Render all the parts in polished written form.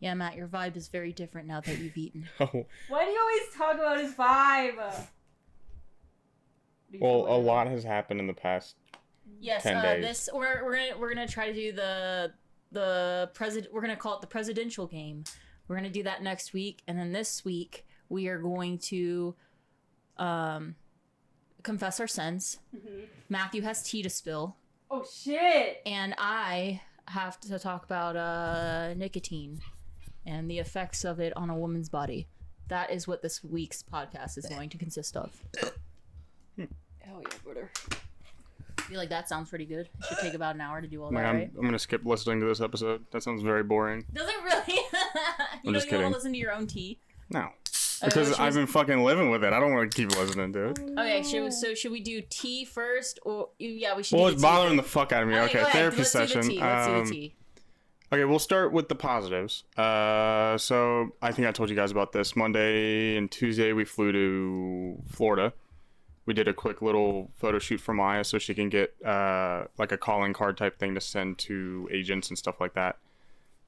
Yeah, Matt, your vibe is very different now that you've eaten. Oh, Why do you always talk about his vibe? well, a lot has happened in the past. Yes, 10 days. this we're gonna try to do the president. We're gonna call it the presidential game. We're gonna do that next week, and then this week we are going to confess our sins. Mm-hmm. Matthew has tea to spill, Oh shit! and I have to talk about nicotine and the effects of it on a woman's body. That is what this week's podcast is going to consist of. Hell yeah, brother. I feel like that sounds pretty good. It should take about an hour to do all Man, that, right? I'm gonna skip listening to this episode. That sounds very boring. Does it really? You I'm don't just even want kidding. to listen to your own tea? No, because I've been fucking living with it. I don't want to keep listening to it. Okay, should we do tea first? Or yeah, we should Well, do it's the tea bothering the first. fuck out of me. Okay, go ahead. therapy Let's session. Do the tea. Let's do the tea. Okay, we'll start with the positives. So I think I told you guys about this. Monday and Tuesday we flew to Florida. We did a quick little photo shoot for Maya so she can get like a calling card type thing to send to agents and stuff like that.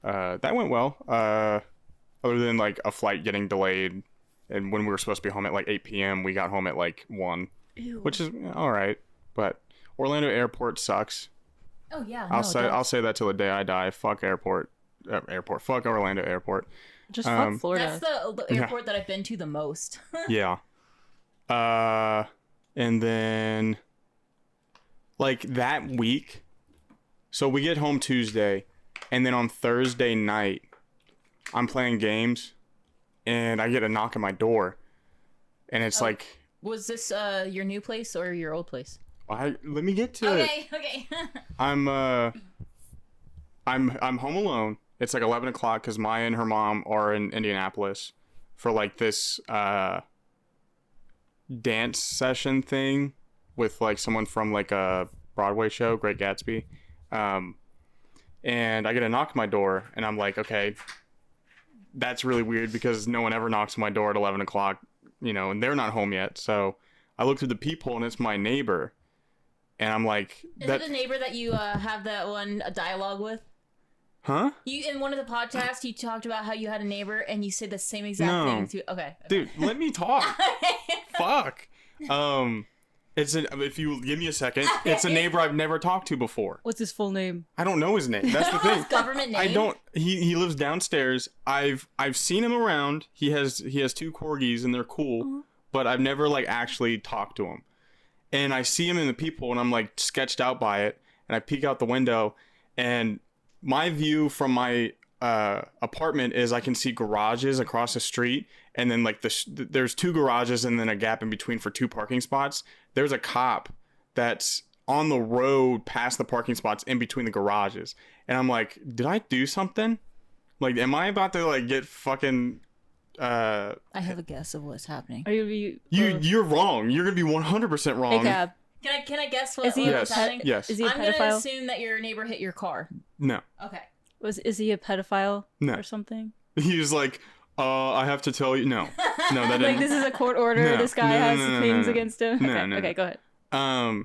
That went well. Other than like a flight getting delayed, and when we were supposed to be home at like 8 p.m., we got home at like 1, Ew. which is all right. But Orlando airport sucks. Oh yeah. I'll say that till the day I die. Fuck airport. Fuck Orlando airport. Just fuck That's Florida. the airport that I've been to the most. Yeah. And then like that week, so we get home Tuesday, and then on Thursday night, I'm playing games, and I get a knock at my door, and it's like, Was this your new place or your old place? let me get to it. Okay. I'm home alone. It's like 11 o'clock because Maya and her mom are in Indianapolis for like this dance session thing with like someone from like a Broadway show, Great Gatsby. And I get a knock at my door, and I'm like, okay, that's really weird because no one ever knocks on my door at 11 o'clock, and they're not home yet. So I look through the peephole, and it's my neighbor. And I'm like, Is it the neighbor that you have that one dialogue with? huh? You in one of the podcasts you talked about how you had a neighbor and you said the same exact No. thing to okay. Dude, let me talk. Fuck. If you give me a second, it's a neighbor I've never talked to before. What's his full name? I don't know his name. That's the thing. Government name. I don't. He lives downstairs. I've seen him around. He has 2 corgis and they're cool, but I've never like actually talked to him. And I see him in the peephole and I'm like sketched out by it, and I peek out the window, and my view from my apartment is I can see garages across the street, and then like there's 2 garages and then a gap in between for 2 parking spots. There's a cop that's on the road past the parking spots in between the garages, and I'm like, did I do something? Like, am I about to like get fucking I have a guess of what's happening. Are you? you're wrong. You're gonna be 100% wrong. Hey, Cab. Can I guess what, Is he what's Yes. happening? Yes. Is he a I'm gonna pedophile? assume that your neighbor hit your car. No. Okay. Is he a pedophile? No. Or something? He was like, I have to tell you. No, that Like didn't. this is a court order. No. This guy No, has no, no, things no. against him. No, Okay. no, Okay. no. Go ahead.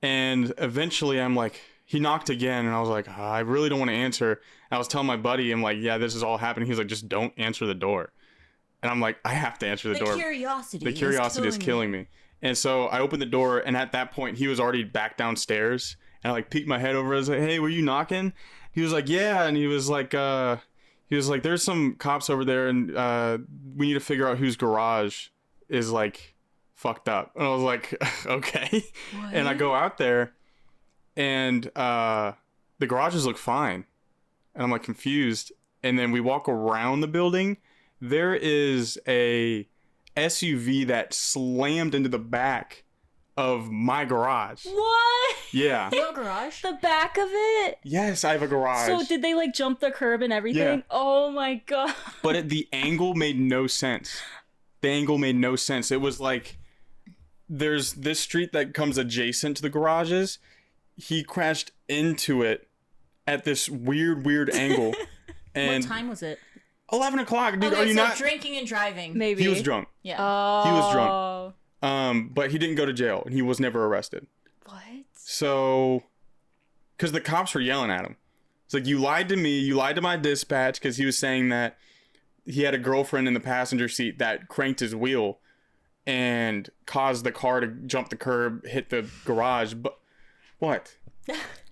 And eventually I'm like, he knocked again, and I was like, I really don't want to answer. And I was telling my buddy, I'm like, yeah, this is all happening. He's like, just don't answer the door. And I'm like, I have to answer the door. Curiosity. The curiosity is killing me. And so I opened the door, and at that point, he was already back downstairs. And I like peeked my head over. I was like, hey, were you knocking? He was like, yeah. And he was like, there's some cops over there, and we need to figure out whose garage is like fucked up. And I was like, okay. What? And I go out there, and the garages look fine. And I'm like confused. And then we walk around the building. There is a SUV that slammed into the back of my garage. What? Yeah. You have a garage? The back of it? Yes, I have a garage. So did they like jump the curb and everything? Yeah. Oh my god. But the angle made no sense. It was like, there's this street that comes adjacent to the garages. He crashed into it at this weird angle. And What time was it? 11 o'clock, dude. Okay, Are you so not? drinking and driving. Maybe. He was drunk. Yeah. Oh. He was drunk. But he didn't go to jail, and he was never arrested. What? So, because the cops were yelling at him. It's like, you lied to me. You lied to my dispatch because he was saying that he had a girlfriend in the passenger seat that cranked his wheel and caused the car to jump the curb, hit the garage. But what?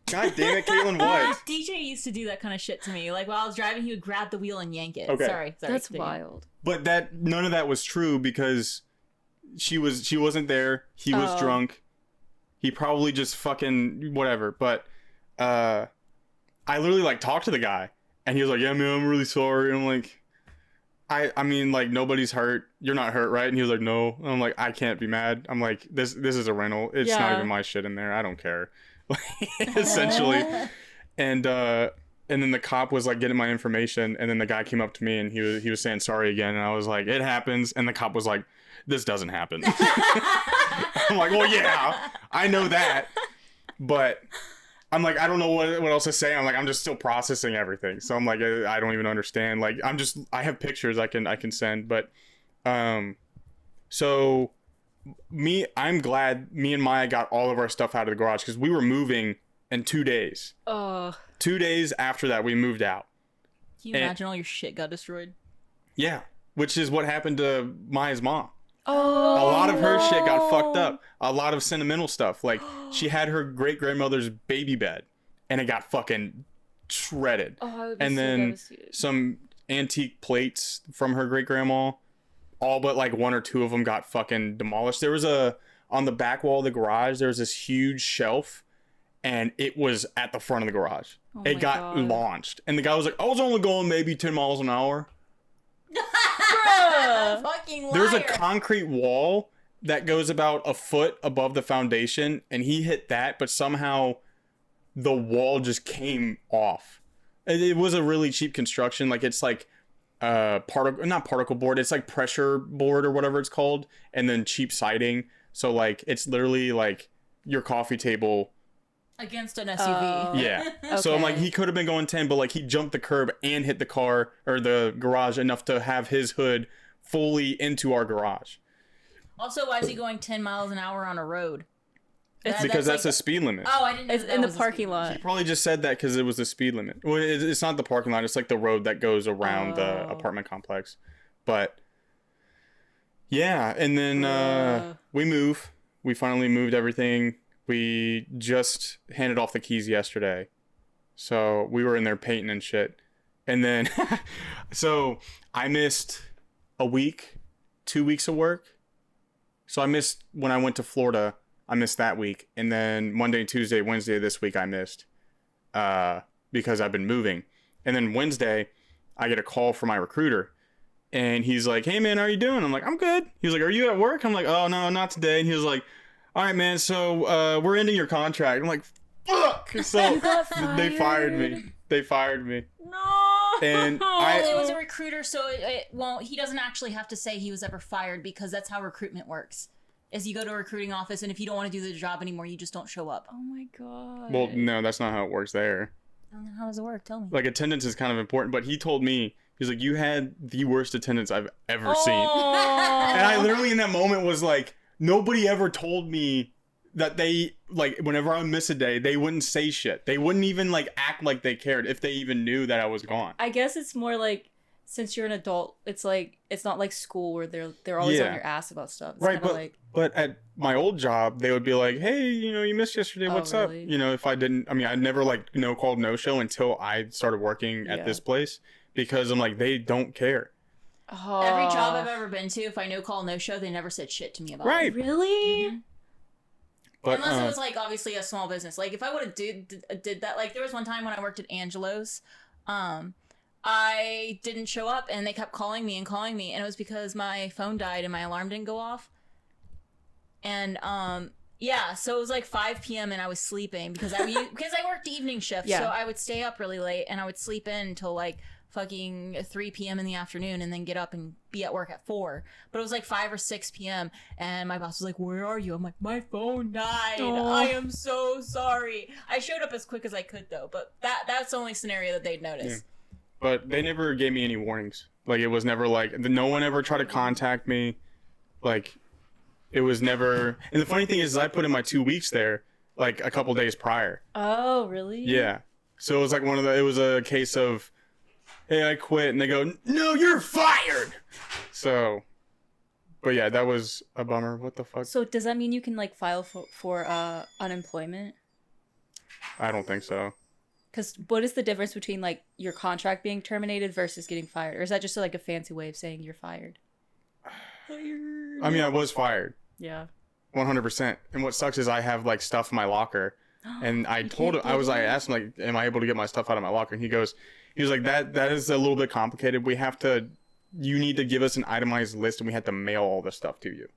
God damn it, Caitlin, what? DJ used to do that kind of shit to me. Like, while I was driving, he would grab the wheel and yank it. Okay. Sorry. That's continue. wild. But none of that was true because she wasn't there. He was drunk. He probably just fucking whatever. But I literally like talked to the guy and he was like, yeah, man, I'm really sorry. And I'm like, I mean, like, nobody's hurt. You're not hurt, right? And he was like, no. And I'm like, I can't be mad. I'm like, this is a rental. It's not even my shit in there. I don't care. Essentially. And then the cop was like getting my information, and then the guy came up to me and he was saying sorry again, and I was like, it happens. And the cop was like, this doesn't happen. I'm like, well, yeah, I know that, but I'm like, I don't know what else to say. I'm like, I'm just still processing everything. So I'm like, I don't even understand. Like, I have pictures I can send, but so I'm glad me and Maya got all of our stuff out of the garage because we were moving in 2 days. 2 days after that, we moved out. Can you imagine all your shit got destroyed? Yeah, which is what happened to Maya's mom. Oh, A lot of her shit got fucked up. A lot of sentimental stuff. Like, she had her great-grandmother's baby bed, and it got fucking shredded. Oh, I would be And so then devastated. some antique plates from her great-grandma. All but like one or two of them got fucking demolished. There was on the back wall of the garage, there was this huge shelf, and it was at the front of the garage. It got launched. And the guy was like, I was only going maybe 10 miles an hour. Fucking liar. There's a concrete wall that goes about a foot above the foundation, and he hit that, but somehow the wall just came off. It was a really cheap construction. Like, it's like not particle board, it's like pressure board or whatever it's called, and then cheap siding. So like, it's literally like your coffee table against an SUV. Yeah. So I'm like, he could have been going 10, but like, he jumped the curb and hit the car or the garage enough to have his hood fully into our garage. Also, why is he going 10 miles an hour on a road? Because that's like, a speed limit. Oh, I didn't know It's that in the was a parking speed lot. He probably just said that because it was the speed limit. Well, it's not the parking lot. It's like the road that goes around the apartment complex. But yeah, and then we move. We finally moved everything. We just handed off the keys yesterday. So we were in there painting and shit. And then, so I missed a week, 2 weeks of work. So I missed when I went to Florida. I missed that week. And then Monday, Tuesday, Wednesday this week I missed because I've been moving. And then Wednesday, I get a call from my recruiter. And he's like, hey, man, how are you doing? I'm like, I'm good. He's like, are you at work? I'm like, oh, no, not today. And he was like, all right, man, so we're ending your contract. I'm like, fuck. So they fired me. They fired me. No. And it was a recruiter, so it won't. He doesn't actually have to say he was ever fired because that's how recruitment works. Is you go to a recruiting office, and if you don't want to do the job anymore, you just don't show up. Oh my god. Well, no, that's not how it works there. How does it work? Tell me. Like, attendance is kind of important, but he told me, he's like, you had the worst attendance I've ever seen. And I literally in that moment was like, nobody ever told me that they, like, whenever I miss a day, they wouldn't say shit. They wouldn't even, like, act like they cared if they even knew that I was gone. I guess it's more like, since you're an adult, it's like, it's not like school where they're always on your ass about stuff. It's right, but at my old job, they would be like, hey, you missed yesterday, what's up? If I didn't, I never, like, called no-show until I started working at this place, because I'm like, they don't care. Oh. Every job I've ever been to, if I no-call, no-show, they never said shit to me about it. Really? Mm-hmm. But, unless it was, like, obviously a small business. Like, if I would have did that, like, there was one time when I worked at Angelo's, I didn't show up, and they kept calling me, and it was because my phone died and my alarm didn't go off. And, yeah, so it was like 5 p.m. and I was sleeping because I worked evening shift, so I would stay up really late, and I would sleep in until, like, fucking 3 p.m. in the afternoon and then get up and be at work at 4. But it was like 5 or 6 p.m. and my boss was like, where are you? I'm like, my phone died. Aww. I am so sorry. I showed up as quick as I could, though, but that's the only scenario that they'd notice. Yeah. But they never gave me any warnings. Like, it was never like, no one ever tried to contact me. Like, it was never. And the funny thing is I put in my 2 weeks there, like, a couple days prior. Oh, really? Yeah. So it was like it was a case of, hey, I quit, and they go, no, you're fired. So, but yeah, that was a bummer. What the fuck? So does that mean you can like file for unemployment? I don't think so. Because what is the difference between like your contract being terminated versus getting fired, or is that just like a fancy way of saying you're fired? I mean, I was fired. Yeah. 100%. And what sucks is I have like stuff in my locker, and I told him, I asked him like, am I able to get my stuff out of my locker? And he was like, that is a little bit complicated. You need to give us an itemized list, and we have to mail all this stuff to you.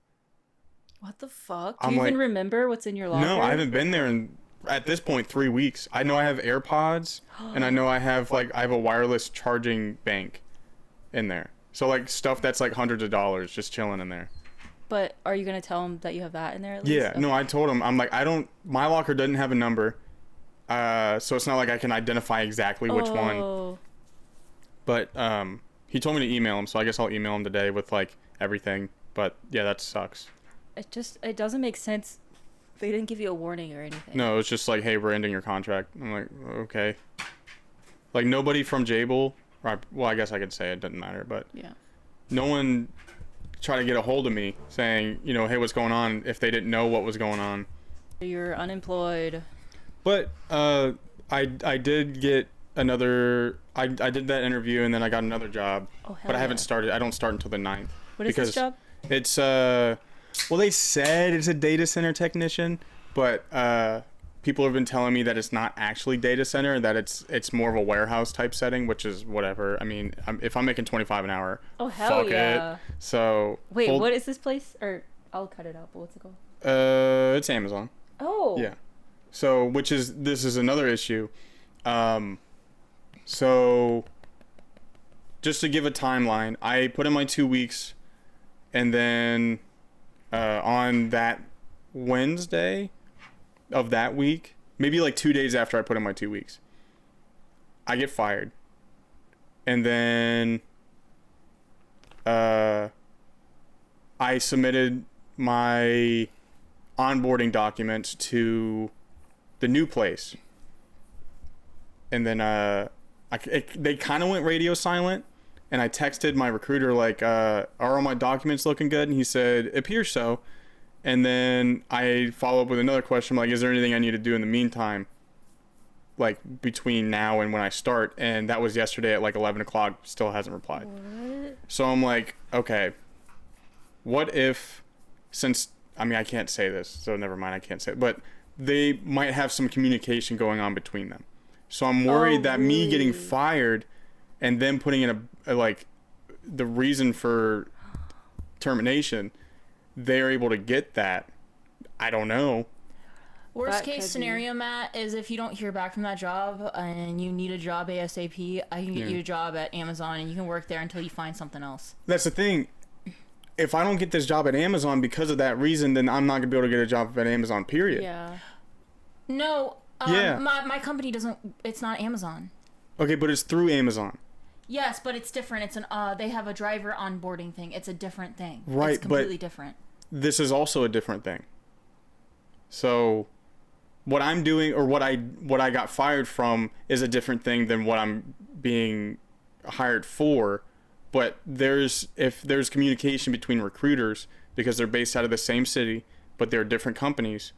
What the fuck? Do you even remember what's in your locker? No, I haven't been there in, at this point, 3 weeks. I know I have AirPods, and I know I have a wireless charging bank in there. So like stuff that's like hundreds of dollars just chilling in there. But are you gonna tell him that you have that in there at least? Yeah, okay. No, I told him, I'm like, my locker doesn't have a number, so it's not like I can identify exactly which one. But he told me to email him, so I guess I'll email him today with like everything. But yeah, that sucks. It doesn't make sense. They didn't give you a warning or anything. No, it's just like, hey, we're ending your contract. I'm like, okay. Like nobody from Jabil, well, I guess I could say it doesn't matter, but yeah, no one tried to get a hold of me saying, hey, what's going on, if they didn't know what was going on. You're unemployed. But I did get another, I did that interview, and then I got another job. Oh, hell but I haven't yeah. started. I don't start until the 9th. What is this job? It's well, they said it's a data center technician, but people have been telling me that it's not actually data center, that it's more of a warehouse type setting, which is whatever. I mean, if I'm making $25 an hour, oh hell fuck yeah. it. So wait, what is this place? Or I'll cut it out. But what's it called? It's Amazon. Oh. Yeah. So this is another issue. So just to give a timeline, I put in my 2 weeks, and then on that Wednesday of that week, maybe like 2 days after I put in my 2 weeks, I get fired. And then I submitted my onboarding documents to the new place. And then they kind of went radio silent. And I texted my recruiter, like, are all my documents looking good? And he said, it appears so. And then I follow up with another question, like, is there anything I need to do in the meantime, like, between now and when I start? And that was yesterday at, like, 11 o'clock, still hasn't replied. What? So I'm like, okay, what if, I can't say this, so never mind, I can't say it. But they might have some communication going on between them. So I'm worried that me getting fired and them putting in the reason for termination, they're able to get that. I don't know. Worst case scenario, Matt, is if you don't hear back from that job and you need a job ASAP, I can get you a job at Amazon, and you can work there until you find something else. That's the thing. If I don't get this job at Amazon because of that reason, then I'm not going to be able to get a job at Amazon, period. Yeah. No. My company doesn't, it's not Amazon. Okay, but it's through Amazon. Yes, but it's different. It's they have a driver onboarding thing. It's a different thing. Right, it's completely different. This is also a different thing. So what I'm doing, or what I got fired from, is a different thing than what I'm being hired for. But if there's communication between recruiters, because they're based out of the same city, but they're different companies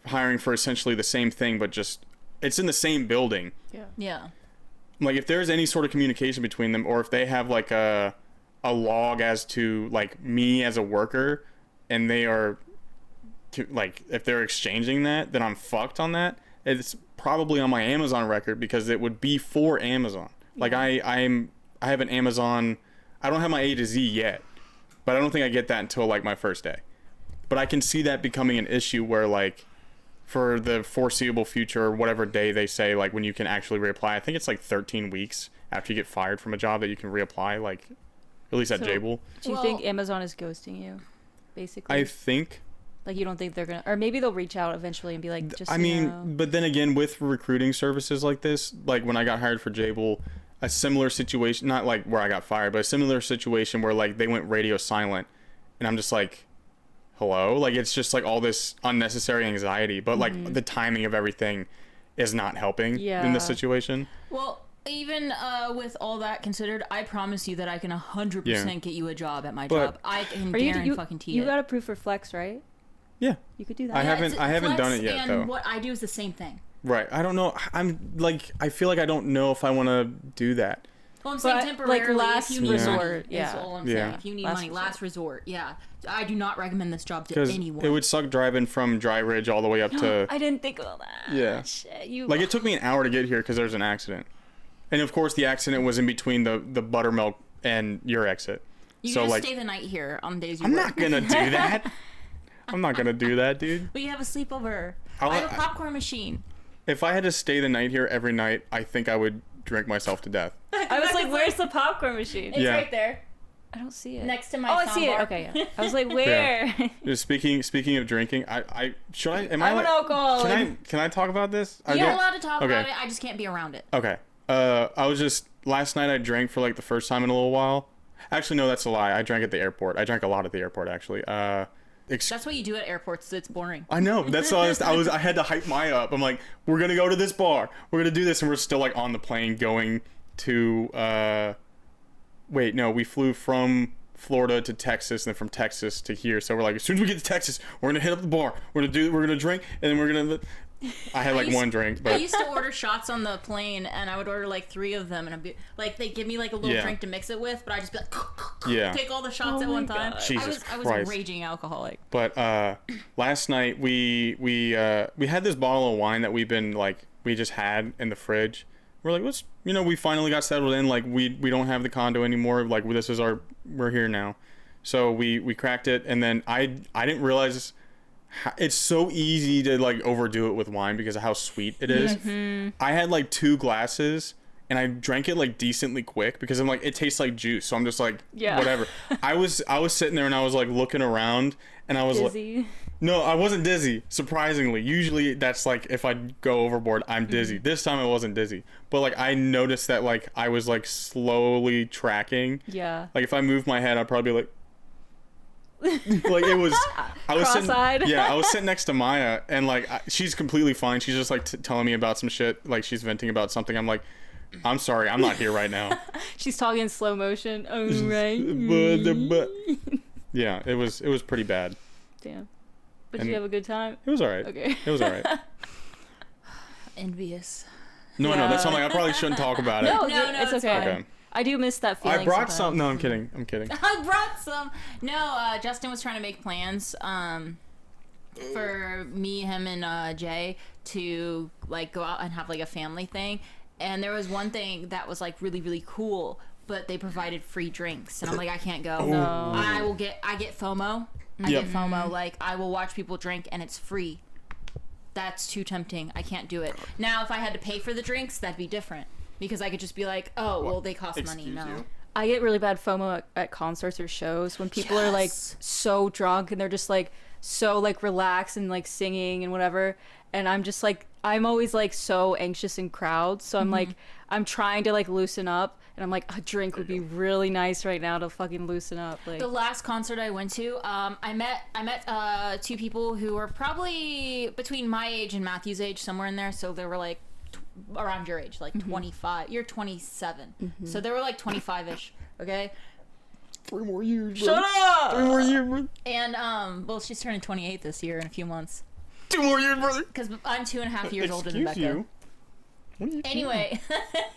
hiring for essentially the same thing, but just it's in the same building. Yeah. Like, if there's any sort of communication between them, or if they have like a log as to like me as a worker, and they are like, if they're exchanging that, then I'm fucked on that. It's probably on my Amazon record, because it would be for Amazon. Like, I have an Amazon, I don't have my A to Z yet, but I don't think I get that until like my first day. But I can see that becoming an issue where, like, for the foreseeable future, or whatever day they say, like, when you can actually reapply, I think it's like 13 weeks after you get fired from a job that you can reapply, like, at least at Jabil. Do you think Amazon is ghosting you, basically? I think. Like, you don't think they're gonna, or maybe they'll reach out eventually and be like, just, but then again, with recruiting services like this, like when I got hired for Jabil, a similar situation, not like where I got fired, but a similar situation where like they went radio silent, and I'm just like, hello? Like, it's just like all this unnecessary anxiety, but like the timing of everything is not helping in Yeah. this situation. Well, even with all that considered, I promise you that I can 100% Yeah. get you a job at my But- job. I can Are you guarantee fucking you it. got approved for flex, right? Yeah. You could do that. I Yeah, haven't- it's I haven't done flex, it yet, and though. what I do is the same thing. Right. I don't know. I feel like I don't know if I want to do that. Well, I'm saying But, temporarily. like, last if you need resort, money, yeah. Is all I'm Yeah. saying. If you need Last money, resort. last resort. Yeah. I do not recommend this job to Because anyone. it would suck driving from Dry Ridge all the way up to. I didn't think about that. Yeah. Shit, you. Like it took me an hour to get here because there's an accident, and of course the accident was in between the buttermilk and your exit. You so can just like, stay the night here on days you I'm work. not gonna do that. I'm not gonna do that, dude. We have a sleepover. I'll- I have a popcorn machine. If I had to stay the night here every night, I think I would drink myself to death. I was like, "Where's the popcorn machine?" It's Yeah. right there, I don't see it. next to my. Oh, I see it. soundbar. Okay, yeah. I was like, "Where?" Just speaking of drinking, I should I am I I'm like, an alcoholic. can I talk about this? I You're don't- allowed to talk Okay. about it. I just can't be around it. Okay. I was just last night I drank for like the first time in a little while. Actually, no, that's a lie. I drank at the airport. I drank a lot at the airport actually. That's what you do at airports. It's boring. I know. That's why I had to hype Maya up. I'm like, we're gonna go to this bar. We're gonna do this, and we're still like on the plane going to. Wait, no, we flew from Florida to Texas, and then from Texas to here. So we're like, as soon as we get to Texas, we're gonna hit up the bar. We're gonna drink, and then we're gonna. I had like used- one drink, I but used to order shots on the plane, and I would order like 3 of them, and I'd be like, they give me like a little Yeah. drink to mix it with, but I just be like, Yeah. take all the shots Oh at my one time. God. Jesus I was Christ. a raging alcoholic. But last night we had this bottle of wine that we just had in the fridge. We're like, we finally got settled in. Like we don't have the condo anymore. Like we're here now. So we cracked it, and then I didn't realize it's so easy to like overdo it with wine because of how sweet it is. I had like 2 glasses. And I drank it like decently quick because I'm like, it tastes like juice. So I'm just like, Yeah. whatever. I was sitting there and I was like looking around and I was like, Dizzy. no, I wasn't dizzy. Surprisingly, usually that's like if I go overboard, I'm dizzy. This time I wasn't dizzy, but like I noticed that like I was like slowly tracking. Yeah. Like if I moved my head, I'd probably be like. Like it was, I was Cross-eyed. sitting, yeah, I was sitting next to Maya, and like she's completely fine. She's just like telling me about some shit, like she's venting about something. I'm like, I'm sorry, I'm not here right now. She's talking in slow motion. Oh right. Yeah, it was pretty bad. Damn. But And- you have a good time. It was all right. Okay. It was all right. Envious. No, Yeah. that's something I probably shouldn't talk about it. No, No, it's it's okay. fine. Okay. I do miss that feeling. I brought sometimes. some. No, I'm kidding. I'm kidding. I brought some. No, Justin was trying to make plans for me, him, and Jay to like go out and have like a family thing. And there was one thing that was like really, really cool, but they provided free drinks, and I'm like, I can't go. No. I get FOMO. I Yep. get FOMO. Like I will watch people drink, and it's free. That's too tempting. I can't do it. Now, if I had to pay for the drinks, that'd be different because I could just be like, oh, well, they cost money. Excuse No. you? I get really bad FOMO at concerts or shows when people are like Yes. so drunk and they're just like so like relaxed and like singing and whatever. And I'm just like, I'm always like so anxious in crowds. So I'm like, I'm trying to like loosen up. And I'm like, a drink would be really nice right now to fucking loosen up. Like, The last concert I went to, I met 2 people who were probably between my age and Matthew's age, somewhere in there. So they were like around your age, like 25. You're 27, so they were like 25ish. Okay. 3 more years. shut up! 3 more years, bro. And well, she's turning 28 this year in a few months 2 more years, brother. because I'm 2.5 years older than Excuse Becca. you. What are you doing? Anyway,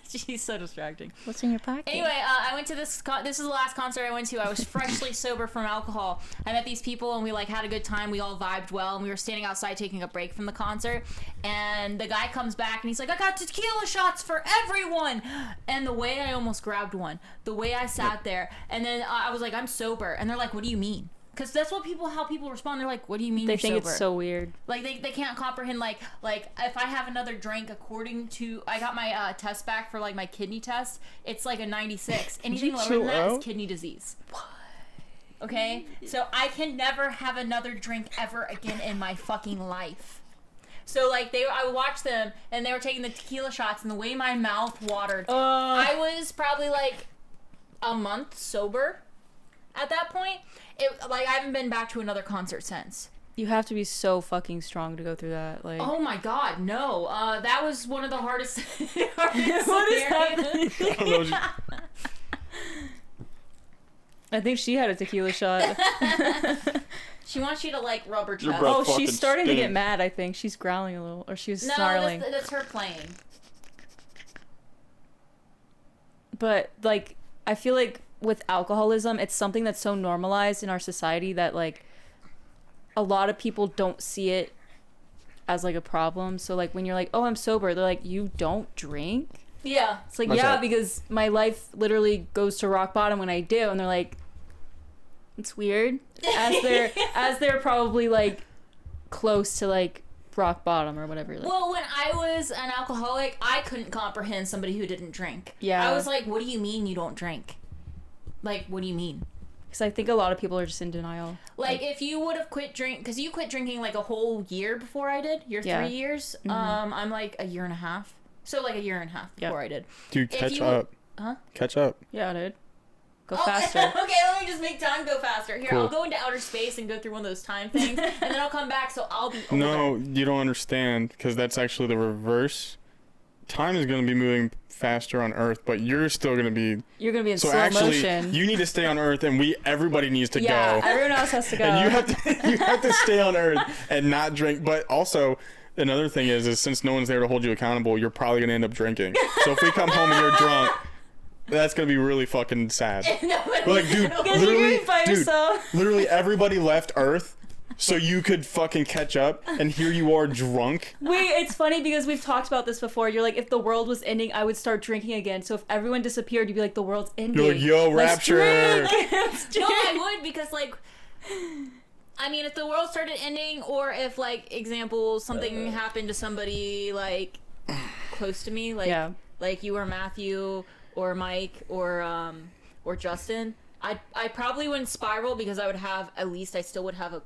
she's so distracting. What's in your pocket? Anyway, I went to this. This is the last concert I went to. I was freshly sober from alcohol. I met these people and we like had a good time. We all vibed well, and we were standing outside taking a break from the concert. And the guy comes back and he's like, "I got tequila shots for everyone." And the way I almost grabbed one, the way I sat there, and then I was like, "I'm sober," and they're like, "What do you mean?" Because that's what how people respond. They're like, "What do you mean They you're think sober?" it's so weird. Like they can't comprehend like if I have another drink according to I got my test back for like my kidney test, it's like a 96. Anything lower than chill that is out? kidney disease. Okay, so I can never have another drink ever again in my fucking life. So like I watched them and they were taking the tequila shots, and the way my mouth watered. I was probably like a month sober at that point. I haven't been back to another concert since. You have to be so fucking strong to go through that. Like, Oh my god, no. That was one of the hardest. hardest What is scenarios. I don't know. I think she had a tequila shot. She wants you to like rub her Your chest. breath Oh, fucking she's starting to get stink. mad. I think she's growling a little, or she was No, snarling. that's her playing. But like, I feel like with alcoholism, it's something that's so normalized in our society that like a lot of people don't see it as like a problem. So like when you're like, oh, I'm sober, they're like, you don't drink? Yeah. It's like, That's yeah, right. because my life literally goes to rock bottom when I do. And they're like, it's weird. As they're probably like close to like rock bottom or whatever. Like, Well, when I was an alcoholic, I couldn't comprehend somebody who didn't drink. Yeah. I was like, what do you mean you don't drink? Like, what do you mean? because I think a lot of people are just in denial. Like, if you would have quit because you quit drinking like a whole year before I did. You're Yeah. 3 years. I'm like a year and a half. So like a year and a half before I did. Dude, If catch you- up. Huh? Catch up. Yeah, dude. Go Oh, faster. okay, let me just make time go faster. Here, Cool. I'll go into outer space and go through one of those time things, and then I'll come back, so I'll be older. No, you don't understand because that's actually the reverse. Time is going to be moving faster on Earth, but you're still going to be. You're gonna be in So slow actually, motion. you need to stay on Earth, and everybody needs to Yeah, go. everyone else has to go. And you have to you have to stay on Earth and not drink. But also, another thing is since no one's there to hold you accountable, you're probably gonna end up drinking. So if we come home and you're drunk, that's gonna be really fucking sad. We're like, dude, Because you're literally, gonna be by dude, yourself. literally everybody left Earth so you could fucking catch up, and here you are drunk. Wait, it's funny because we've talked about this before. You're like, if the world was ending, I would start drinking again. So if everyone disappeared, you'd be like, the world's ending. You're like, yo, Let's rapture. drink. Let's No, drink. I would because like, I mean, if the world started ending, or if like, example, something happened to somebody like close to me, like Yeah. like you or Matthew or Mike or Justin, I probably wouldn't spiral because I would have at least I still would have a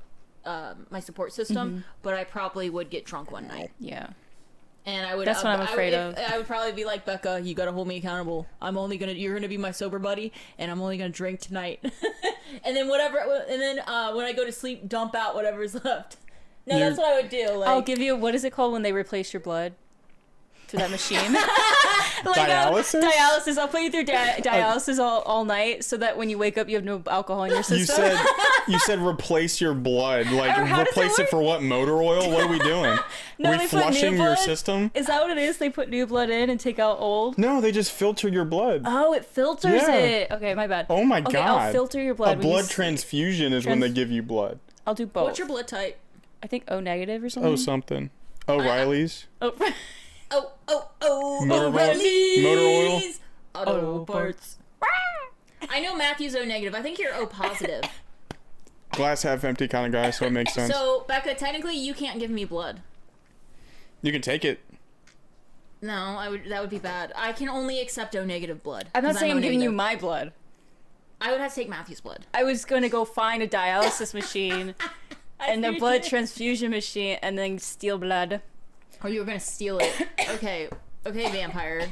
my support system, but I probably would get drunk one night. Yeah. And I would. That's what I'm afraid of. I would probably be like, Becca, you gotta hold me accountable. You're gonna be my sober buddy, and I'm only gonna drink tonight. And then whatever. And then when I go to sleep, dump out whatever's left. No, that's what I would do. Like, I'll give you, what is it called when they replace your blood? Through that machine? Like, Dialysis? Dialysis. I'll put you through dialysis all night so that when you wake up, you have no alcohol in your system. You said replace your blood. Like How does it replace it work? for what? Motor oil? What are we doing? No, are we they put new flushing your blood? system? Is that what it is? They put new blood in and take out old? No, they just filter your blood. Oh, it filters Yeah. it. Okay, my bad. Oh my Okay, god. I'll filter your blood. A when you blood sleep. transfusion is when they give you blood. I'll do both. what's your blood type? I think O negative or something. Oh, something. O'Reilly's. Oh. Motor oil. O'Reilly's. Motor oil. Auto parts. I know Matthew's O negative. I think you're O positive. Glass half empty kind of guy, so it makes sense. So Becca, technically, you can't give me blood. You can take it. No, that would be bad. I can only accept O negative blood. I'm not 'cause saying I'm giving you O-negative. my blood. I would have to take Matthew's blood. I was going to go find a dialysis machine and a see blood what transfusion machine and then steal blood. Or you were gonna steal it. Okay, vampire.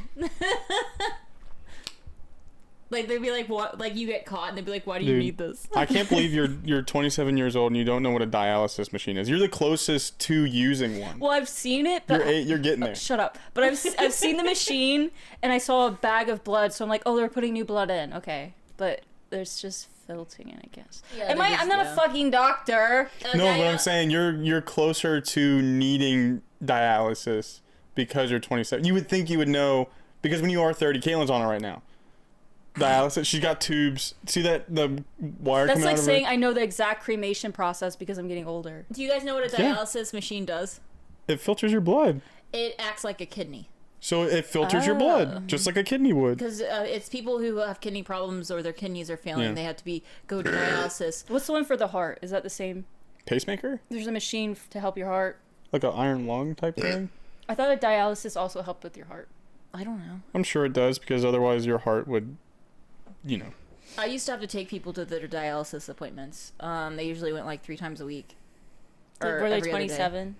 Like they'd be like, what? Like you get caught, and they'd be like, why do you Dude, need this? I can't believe you're 27 years old and you don't know what a dialysis machine is. You're the closest to using one. Well, I've seen it, but You're getting there. shut up. But I've seen the machine and I saw a bag of blood, so I'm like, oh, they're putting new blood in. Okay, but there's just filtering in, I guess. Yeah, they're just- I'm not yeah. a fucking doctor. No, but I'm saying you're closer to needing dialysis because you're 27. You would think you would know because when you are 30, Caitlin's on it right now. Dialysis. She's got tubes. See that the wire That's coming like out of saying her? I know the exact cremation process because I'm getting older. Do you guys know what a Yeah. dialysis machine does? It filters your blood, It acts like a kidney. so it filters your Oh. blood just like a kidney would. Because it's people who have kidney problems or their kidneys are failing. Yeah. They have to go to dialysis. What's the one for the heart? Is that the same? Pacemaker, There's a machine to help your heart. like an iron lung type thing. I thought a dialysis also helped with your heart. I don't know. I'm sure it does because otherwise your heart would, you know. I used to have to take people to their dialysis appointments. They usually went like 3 times a week. Or Were they every other day. 27?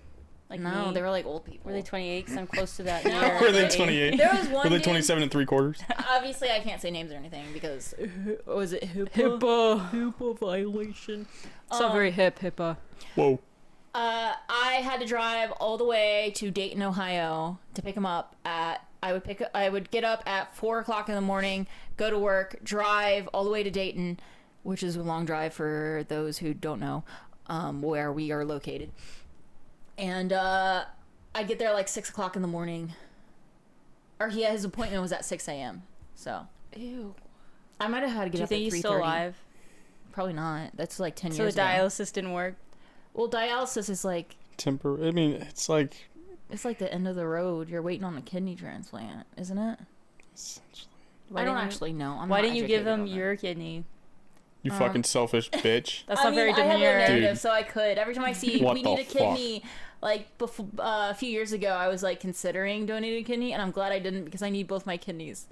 Like No, me? they were like old people. Were they 28? Because I'm close to that. No. year. Were they 28? There was one Were they dude- 27 and 3/4? Obviously, I can't say names or anything because was it HIPAA? HIPAA. HIPAA violation. It's not very hip, HIPAA. Whoa. I had to drive all the way to Dayton, Ohio to pick him up I would get up at 4:00 in the morning, go to work, drive all the way to Dayton, which is a long drive for those who don't know where we are located. And I get there like 6:00 in the morning. Or his appointment was at 6 a.m. So Ew. I might have had to get Do you up think at 3:30. he's still alive? Probably not. That's like 10 So years the ago. dialysis didn't work? Well, dialysis is like I mean, it's like the end of the road. You're waiting on a kidney transplant, isn't it? essentially. Why I don't didn't you- actually know. Why didn't you give him your kidney? You fucking selfish bitch. That's not very I have a demure. negative, Dude. so I could. Every time I see What we the need a kidney, like before a few years ago, I was like considering donating a kidney, and I'm glad I didn't because I need both my kidneys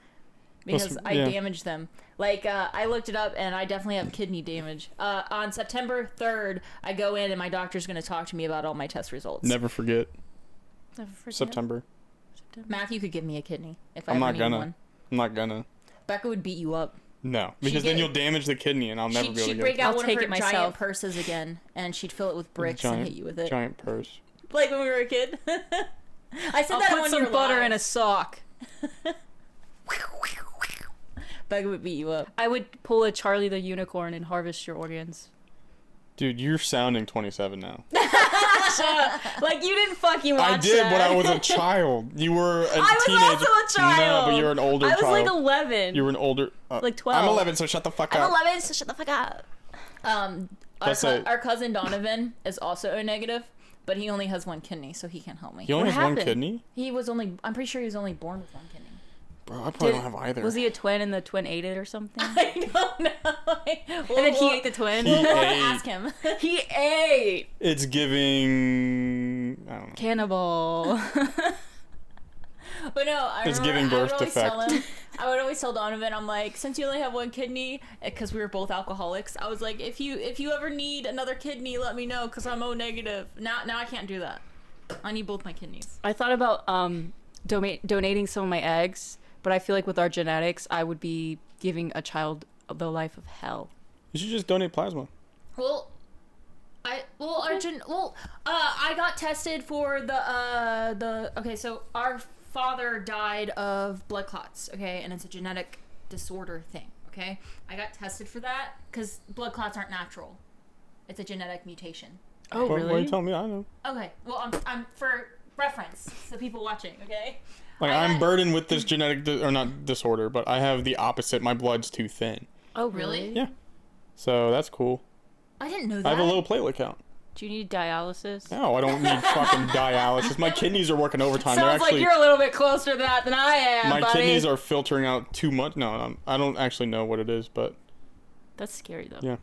because I yeah. damaged them. Like I looked it up, and I definitely have kidney damage. On September 3rd, I go in, and my doctor's going to talk to me about all my test results. Never forget Never forget. September. Matthew could give me a kidney if I I'm ever not need gonna. one. I'm not gonna. Becca would beat you up. No, because then get- you'll damage the kidney, and I'll never be able She'd to break get out I'll one take of it her giant myself. purses again, and she'd fill it with bricks and hit you with it. giant purse. Like when we were a kid. I said I'll that put on some your butter live. in a sock. Becca would beat you up. I would pull a Charlie the Unicorn and harvest your organs. Dude, you're sounding 27 now. Like you didn't fucking watch I did that. when I was a child. You were a I was teenager. also a child. No, but you're an older I was child. like 11. You were an older. Like 12. I'm 11, so shut the fuck I'm up. 11, so shut the fuck up. That's it. Our cousin Donovan is also O negative, but he only has one kidney, so he can't help me. He only What has one happened? kidney? I'm pretty sure he was only born with one kidney. Bro, I probably don't have either. Was he a twin and the twin ate it or something? I don't know. And then he ate the twin? He We'll ate. ask him. He ate! It's giving. I don't know. Cannibal. But no, I It's remember giving birth I would always tell defect. him, I would always tell Donovan, I'm like, since you only have one kidney, because we were both alcoholics, I was like, if you ever need another kidney, let me know, because I'm O negative. Now I can't do that. I need both my kidneys. I thought about donating some of my eggs, but I feel like with our genetics, I would be giving a child the life of hell. You should just donate plasma. Well, I got tested for the okay, so our father died of blood clots, okay, and it's a genetic disorder thing, okay? I got tested for that because blood clots aren't natural. It's a genetic mutation. Oh, Why are really? you telling me? I know. Okay, well, I'm for reference, the people watching, okay? Like, I I'm got- burdened with this genetic, or not disorder, but I have the opposite. My blood's too thin. Oh, Really? really? Yeah. So that's cool. I didn't know that. I have a low platelet count. Do you need dialysis? No, I don't need fucking dialysis. My kidneys are working overtime. They're Sounds actually. like you're a little bit closer to that than I am, My buddy. kidneys are filtering out too much. No, I don't actually know what it is, but That's scary, though. yeah.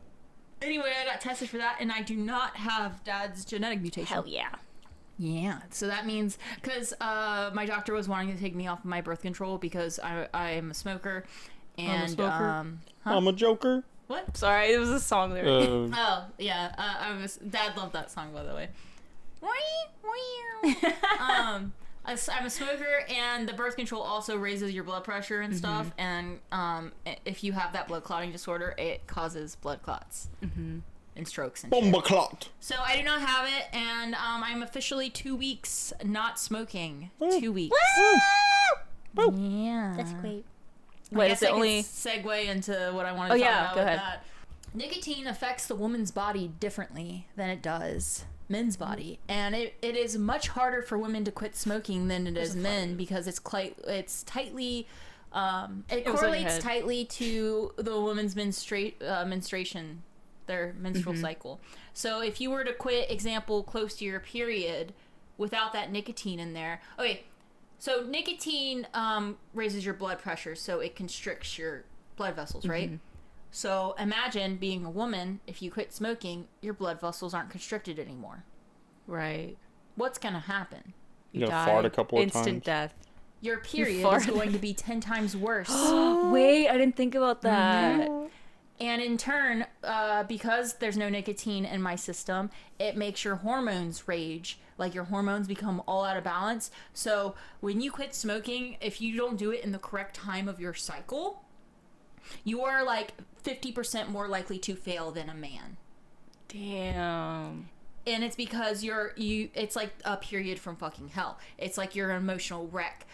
Anyway, I got tested for that, and I do not have dad's genetic mutation. Hell yeah. Yeah, so that means because my doctor was wanting to take me off of my birth control because I'm a smoker, and smoker? Huh? I'm a joker. What? Sorry, it was a song lyric. Oh yeah, Dad loved that song, by the way. I'm a smoker, and the birth control also raises your blood pressure and stuff. And if you have that blood clotting disorder, it causes blood clots and strokes and shit. Bomba clot. So I do not have it, and I'm officially 2 weeks not smoking. 2 weeks. Yeah. That's great. I Wait, guess is it I can only... segue into what I want to Oh, talk yeah, about go with ahead. that. Nicotine affects the woman's body differently than it does men's body, and it is much harder for women to quit smoking than it is men because it's tightly it was on your correlates head. tightly to the woman's menstruation, their menstrual cycle. So if you were to quit, example, close to your period without that nicotine in there, okay. So nicotine raises your blood pressure, so it constricts your blood vessels, right? So imagine being a woman, if you quit smoking, your blood vessels aren't constricted anymore. Right. What's going to happen? You gotta Die. fart a couple of Instant times. death. Your period farted. is going to be 10 times worse. Wait, I didn't think about that. And in turn, because there's no nicotine in my system, it makes your hormones rage. Like your hormones become all out of balance. So when you quit smoking, if you don't do it in the correct time of your cycle, you are like 50% more likely to fail than a man. Damn. and it's because it's like a period from fucking hell. It's like you're an emotional wreck.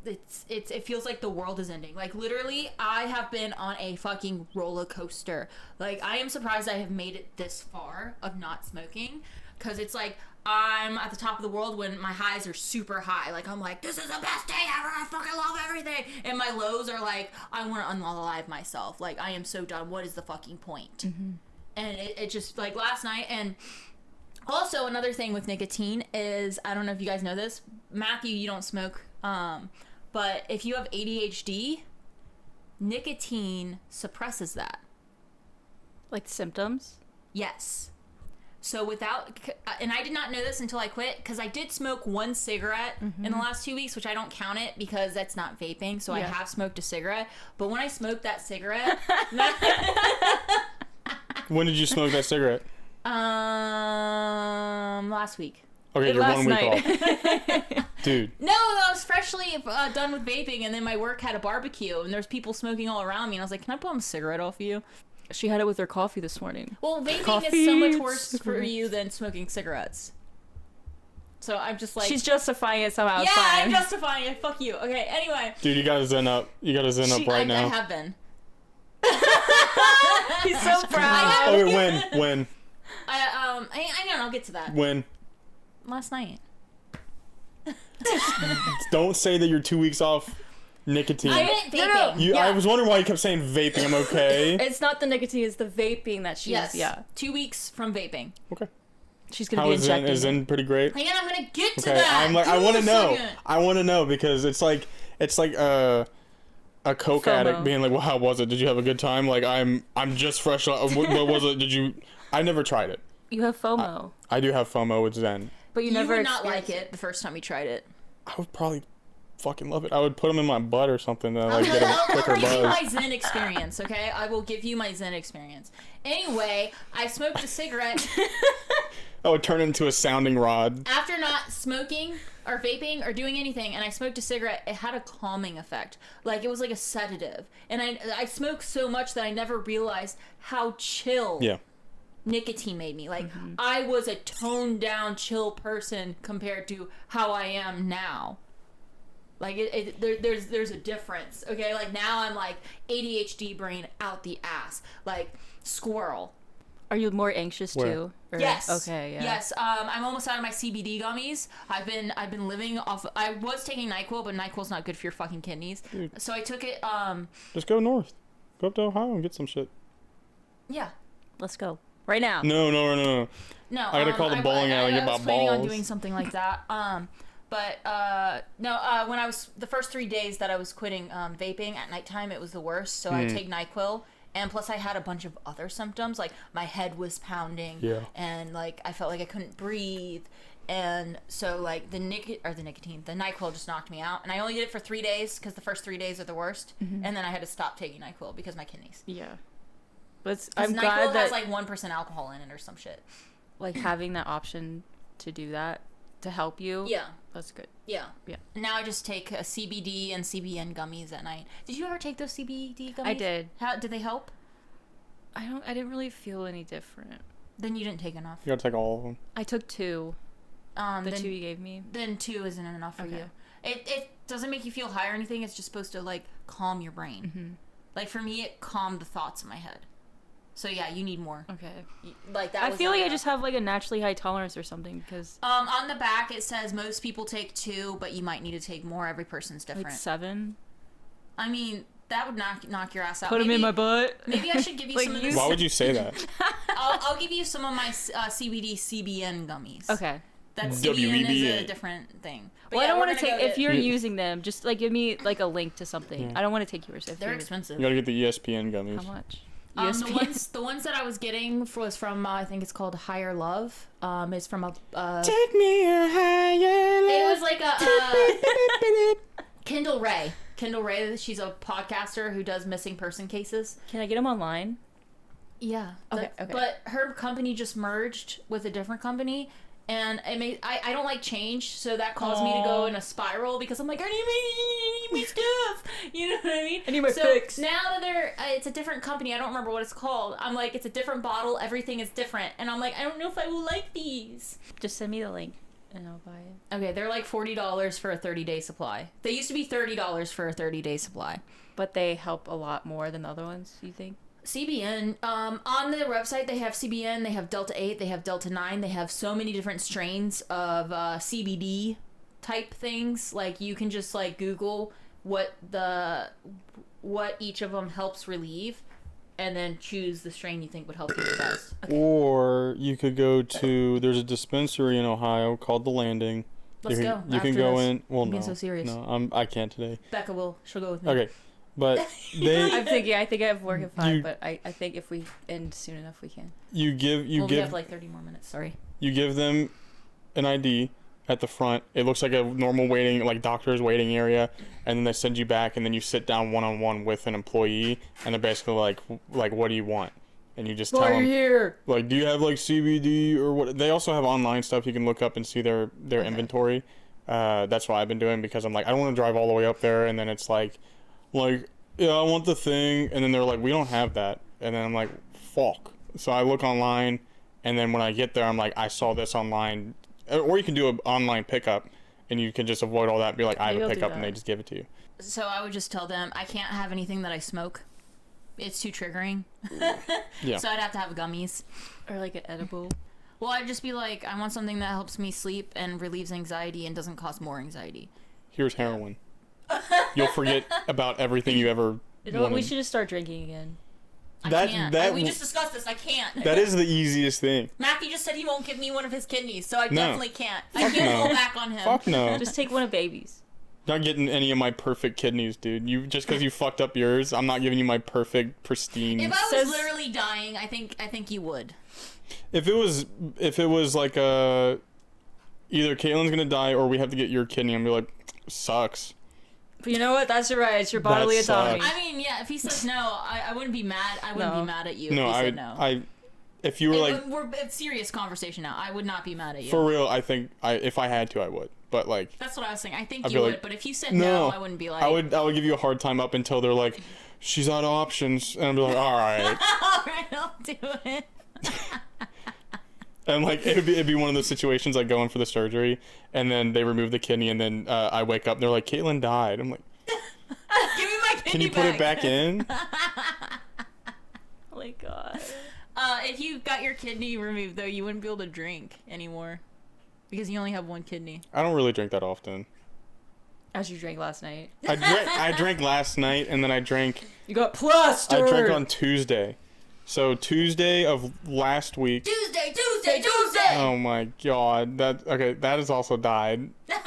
It feels like the world is ending. Like, literally, I have been on a fucking roller coaster. Like, I am surprised I have made it this far of not smoking, because it's like I'm at the top of the world when my highs are super high. Like, I'm like, this is the best day ever, I fucking love everything. And my lows are like, I want to unalive myself. Like, I am so done. What is the fucking point? And it just, like, last night. And also, another thing with nicotine is, I don't know if you guys know this, Matthew, you don't smoke, but if you have ADHD, nicotine suppresses that. Like symptoms? Yes. So without, and I did not know this until I quit, because I did smoke one cigarette in the last 2 weeks, which I don't count it because that's not vaping, so I have smoked a cigarette. But when I smoked that cigarette, When did you smoke that cigarette? last week. Okay, you're Last 1 week night. off. Dude. No, I was freshly done with vaping, and then my work had a barbecue, and there's people smoking all around me, and I was like, can I bum a cigarette off you? She had it with her coffee this morning. Well, vaping Coffee, is so much worse for cigarettes. you than smoking cigarettes. So I'm just like, She's justifying it somehow. yeah, It's fine. I'm justifying it. Fuck you. Okay, anyway. Dude, you gotta zen up. You gotta zen up right I now. have been. He's so proud. Oh, wait, when? I know, I'll get to that. When? Last night. Don't say that you're 2 weeks off nicotine. I didn't vaping. I was wondering why you kept saying vaping. I'm okay. It's not the nicotine, it's the vaping that she's, Yes. yeah. 2 weeks from vaping. Okay. She's gonna How be is Zen? injecting Is Zen pretty great? Hang on, I'm gonna get to Okay, that. I'm like, I Give want me to a know. second. I want to know because it's like a coke FOMO. addict being like, well, how was it? Did you have a good time? Like, I'm just fresh. What was it? Did you? I never tried it. You have FOMO. I do have FOMO with Zen. But you You never would not like experienced it the first time you tried it. I would probably fucking love it. I would put them in my butt or something to like get a I'll quicker give you buzz. my Zen experience, okay? I will give you my Zen experience. Anyway, I smoked a cigarette I would turn into a sounding rod. after not smoking or vaping or doing anything, and I smoked a cigarette. It had a calming effect. Like, it was like a sedative. And I smoked so much that I never realized how chill Yeah. nicotine made me. Like, I was a toned down, chill person compared to how I am now. Like, there's a difference, okay? Like, now I'm like ADHD brain out the ass, like squirrel. Are you more anxious Where? too? Or- Yes. Okay, yeah. Yes. I'm almost out of my CBD gummies. I've been living off. I was taking NyQuil, but NyQuil's not good for your fucking kidneys. Dude. So I took it. Just go north. Go up to Ohio and get some shit. Yeah. Let's go. Right now. No. No. I gotta call the bowling alley and get I my was planning on balls. doing something like that. But no. When I was the first 3 days that I was quitting vaping at nighttime, it was the worst. So I take NyQuil. And plus, I had a bunch of other symptoms, like my head was pounding, Yeah. and like I felt like I couldn't breathe, and so like the NyQuil just knocked me out. And I only did it for 3 days because the first 3 days are the worst, and then I had to stop taking NyQuil because of my kidneys. Yeah. But it's- 'Cause I'm NyQuil glad has that like 1% alcohol in it or some shit. like having that option to do that to help you. Yeah, That's good. yeah, Yeah. Now I just take CBD and CBN gummies at night. Did you ever take those CBD gummies? I did. How did they help? I didn't really feel any different. Then you didn't take enough. You gotta take all of them. I took 2. The Then, 2 you gave me. then 2 isn't enough for Okay. you. It doesn't make you feel high or anything. It's just supposed to like calm your brain. Mm-hmm. Like for me, it calmed the thoughts in my head. So yeah, you need more. Okay. Like that. I was feel like I enough. just have like a naturally high tolerance or something because On the back it says most people take 2, but you might need to take more. Every person's different. like 7. I mean, that would knock your ass out. Put them in Maybe- my butt. Maybe I should give you Like some of you this. Why would you say that? I'll give you some of my CBD CBN gummies. Okay. That CBN is a WBN. different thing. But Well, I yeah, don't we're want to gonna take go if to- you're using them. Just like give me like a link to something. I don't want to take yours. If They're you're- expensive. You gotta get the ESPN gummies. How much? The ESPN. ones that I was getting was from I think it's called Higher Love. It's from a Take me a higher it was like a Kendall Ray. Kendall Ray, she's a podcaster who does missing person cases. Can I get them online? Yeah. Okay, okay. But her company just merged with a different company, and I don't like change, so that caused me to go in a spiral because I'm like, I need my stuff. You know what I mean? I need my so fix. Now that it's a different company, I don't remember what it's called. I'm like, it's a different bottle, everything is different, and I'm like, I don't know if I will like these. Just send me the link and I'll buy it. Okay, they're like $40 for a 30-day supply. They used to be $30 for a 30-day supply. But they help a lot more than the other ones, you think? CBN, on their website, they have CBN, they have Delta 8, they have Delta 9, they have so many different strains of CBD type things. Like, you can just, like, Google what each of them helps relieve, and then choose the strain you think would help you the best. Okay. Or you could go to, there's a dispensary in Ohio called The Landing. Let's go. You can after go this. in. Well, I'm no. being so serious. No, I can't today. Becca will. She'll go with me. Okay. But I think I have work at 5, You- but I think if we end soon enough, we can. you We give have like 30 more minutes. Sorry. you give them an ID at the front. It looks like a normal waiting, like doctor's waiting area, and then they send you back, and then you sit down one-on-one with an employee, and they're basically like, what do you want? And you just tell them, here? like, do you have like CBD or what? They also have online stuff you can look up and see their inventory. That's what I've been doing because I'm like, I don't want to drive all the way up there, and then it's like, yeah, I want the thing, and then they're like, we don't have that, and then I'm like, fuck. So I look online, and then when I get there, I'm like, I saw this online, or you can do an online pickup, and you can just avoid all that. And be like, I have Maybe a I'll do pickup, and that. they just give it to you. So I would just tell them I can't have anything that I smoke. It's too triggering. Yeah. So I'd have to have gummies. Or like an edible. Well, I'd just be like, I want something that helps me sleep and relieves anxiety and doesn't cause more anxiety. Here's heroin. You'll forget about everything you ever You know what? We wanted. should just start drinking again. I That- can't. that we w- just discussed this. I can't. That is the easiest thing. Matthew just said he won't give me one of his kidneys, so I No. definitely can't. I Fuck can't no. go back on him. Fuck no. Just take one of baby's. Not getting any of my perfect kidneys, dude. You just because you fucked up yours, I'm not giving you my perfect, pristine. If I was Says- literally dying, I think you would. If it was like either Caitlin's gonna die or we have to get your kidney, I'm gonna be like, sucks. But you know what? That's your right. It's your bodily That sucks. autonomy. I mean, yeah. If he says no, I wouldn't be mad. I wouldn't No. be mad at you. No, if he said no. if you were like We're it's serious conversation now. I would not be mad at you. for real, I think if I had to, I would. But like, That's what I was saying. I think I'd you be would, like, but if you said no, no, I wouldn't be like. I would give you a hard time up until they're like, she's out of options, and I'd be like, all right. All right, I'll do it. And like it'd be one of those situations like going for the surgery, and then they remove the kidney, and then I wake up and they're like, Caitlin died. I'm like, Give me my kidney can you put it back in? Oh my god. If you got your kidney removed, though, you wouldn't be able to drink anymore because you only have one kidney. I don't really drink that often. As you drank last night. I drank last night, and then I drank You got plastered. I drank on Tuesday. So Tuesday of last week. Tuesday. Oh my god, that has also died. No,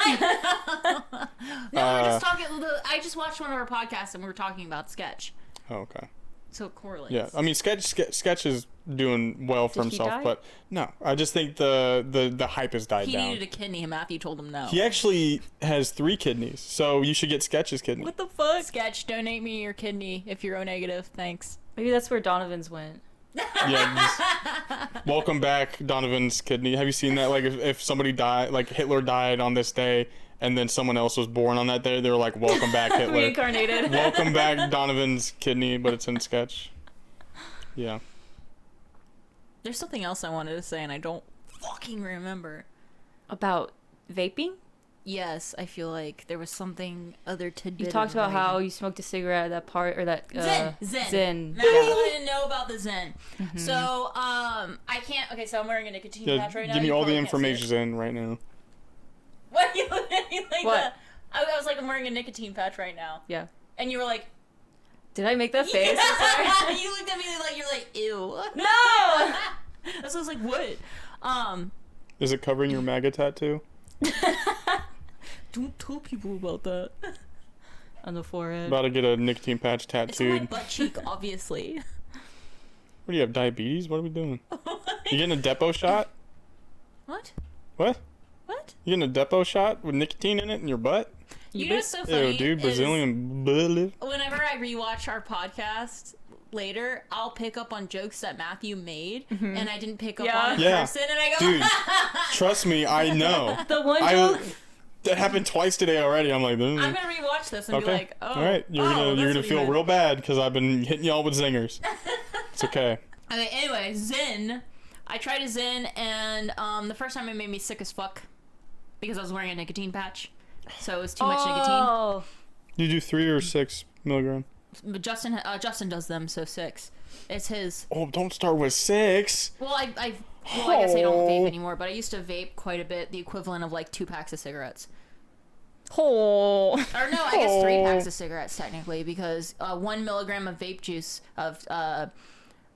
we're just talking. I just watched one of our podcasts and we were talking about sketch, Oh, okay. so it correlates. Yeah, I mean Sketch is doing well for Did he himself, die? but no, I just think the hype has died He down. needed a kidney, and Matthew told him no. He actually has 3 kidneys, so you should get Sketch's kidney. What the fuck? Sketch, donate me your kidney if you're O negative. Thanks. Maybe that's where Donovan's went. Yeah, just, welcome back, Donovan's kidney. Have you seen that? Like, if somebody died, like Hitler died on this day, and then someone else was born on that day, they were like, welcome back, Hitler. Reincarnated. Welcome back, Donovan's kidney, but it's in Sketch. Yeah. There's something else I wanted to say, and I don't fucking remember. About vaping? Yes, I feel like there was something other tidbit. You talked about of how writing. you smoked a cigarette at that part or that Zen. Zen. Matthew Yeah. didn't know about the Zen. So, I can't. Okay, so I'm wearing a nicotine Yeah, patch right now. give me You all the probably can't see it. information in right now. What are you looking at me like What? that? I was like, I'm wearing a nicotine patch right now, Yeah. and you were like, Did I make that face? you looked at me like you're like, ew. No! So I was like, what? Is it covering your MAGA tattoo? Don't tell people about that. On the forehead. About to get a nicotine patch It's on my tattooed. butt cheek, obviously. What do you have, diabetes? What are we doing? You getting a depot shot? What? What? What? You getting a depot shot with nicotine in it in your butt? You know what's so funny? Ew, dude, is Brazilian bullet. Whenever I rewatch our podcast, later, I'll pick up on jokes that Matthew made, and I didn't pick up Yeah. on in Yeah. person, and I go, Dude, trust me, I know. The one joke. That happened twice today already. I'm like, I'm gonna rewatch this and be okay, like, oh, all right, you're oh, gonna that's what he feel meant. real bad because I've been hitting y'all with zingers. It's okay. Okay, anyway, Zen. I tried a Zen, and the first time it made me sick as fuck because I was wearing a nicotine patch, so it was too much nicotine. Oh. You do 3 or 6 milligram. But Justin does them, so 6. It's his. Oh, don't start with 6. Well, I guess I don't vape anymore, but I used to vape quite a bit, the equivalent of like 2 packs of cigarettes. Oh. Or no, I guess 3 packs of cigarettes technically, because 1 milligram of vape juice of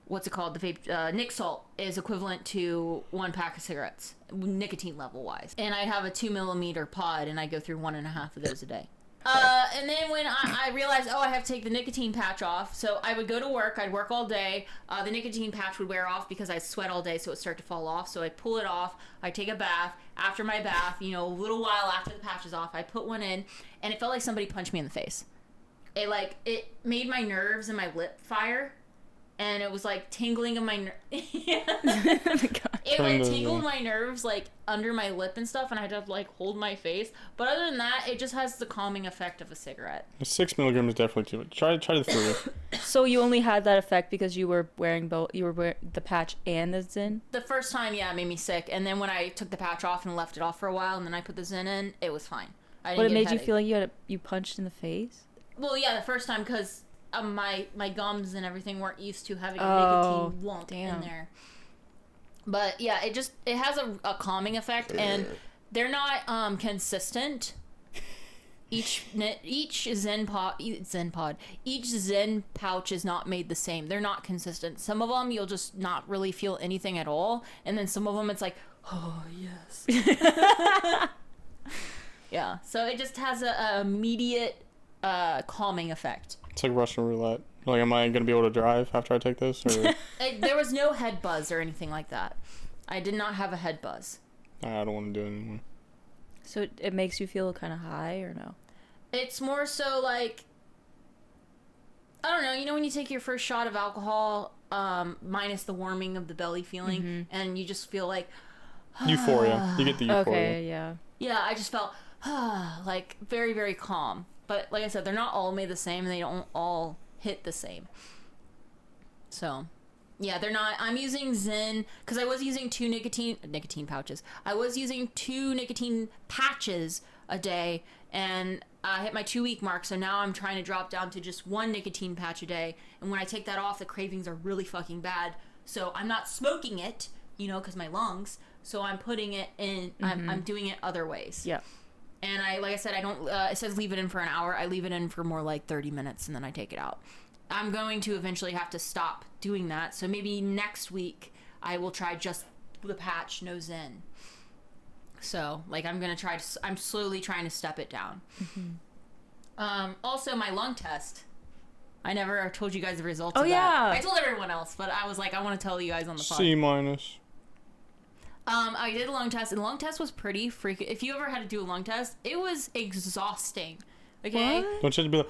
what's it called? The vape Nic Salt is equivalent to 1 pack of cigarettes, nicotine level wise. And I have a 2 millimeter pod, and I go through 1.5 of those a day. And then when I realized, I have to take the nicotine patch off, so I would go to work, I'd work all day, the nicotine patch would wear off because I sweat all day, so it would start to fall off, so I'd pull it off, I'd take a bath, after my bath, a little while after the patch is off, I put one in, and it felt like somebody punched me in the face. It made my nerves and my lip fire, and it was like tingling of my it like tingled my nerves like under my lip and stuff, and I had to like hold my face. But other than that, it just has the calming effect of a cigarette. 6 milligrams is definitely too much. Try the 3. So you only had that effect because you were wearing both. You were wearing the patch and the Zyn. The first time, yeah, it made me sick, and then when I took the patch off and left it off for a while, and then I put the Zyn in, it was fine. I didn't But it get a made you headache. feel like you punched in the face. Well, yeah, the first time because my gums and everything weren't used to having a Oh, nicotine lump in damn. there. But yeah, it has a calming effect, and they're not consistent. Each Zen pouch is not made the same. They're not consistent. Some of them you'll just not really feel anything at all, and then some of them it's like, oh yes. Yeah, so it just has a immediate calming effect. It's like Russian roulette. Like, am I gonna be able to drive after I take this? Or There was no head buzz or anything like that. I did not have a head buzz. I don't want to do it anymore. So it makes you feel kind of high, or no? It's more so like, I don't know, when you take your first shot of alcohol, minus the warming of the belly feeling, and you just feel like, Euphoria. You get the euphoria. Okay, yeah. yeah, I just felt like very, very calm. But like I said, they're not all made the same, and they don't all hit the same. So, yeah, they're not. I'm using Zen because I was using 2 nicotine pouches. I was using 2 nicotine patches a day, and I hit my 2-week mark. So now I'm trying to drop down to just 1 nicotine patch a day. And when I take that off, the cravings are really fucking bad. So I'm not smoking it, because my lungs. So I'm putting it in. I'm doing it other ways. Yeah. And like I said, I don't, it says leave it in for an hour. I leave it in for more like 30 minutes and then I take it out. I'm going to eventually have to stop doing that. So maybe next week I will try just the patch, no Zen. So like I'm slowly trying to step it down. Also my lung test. I never told you guys the results of that. Yeah. I told everyone else, but I was like, I want to tell you guys on the pod. C minus. I did a lung test, and the lung test was pretty freaking. If you ever had to do a lung test, it was exhausting. Okay. What? Don't you have to be like,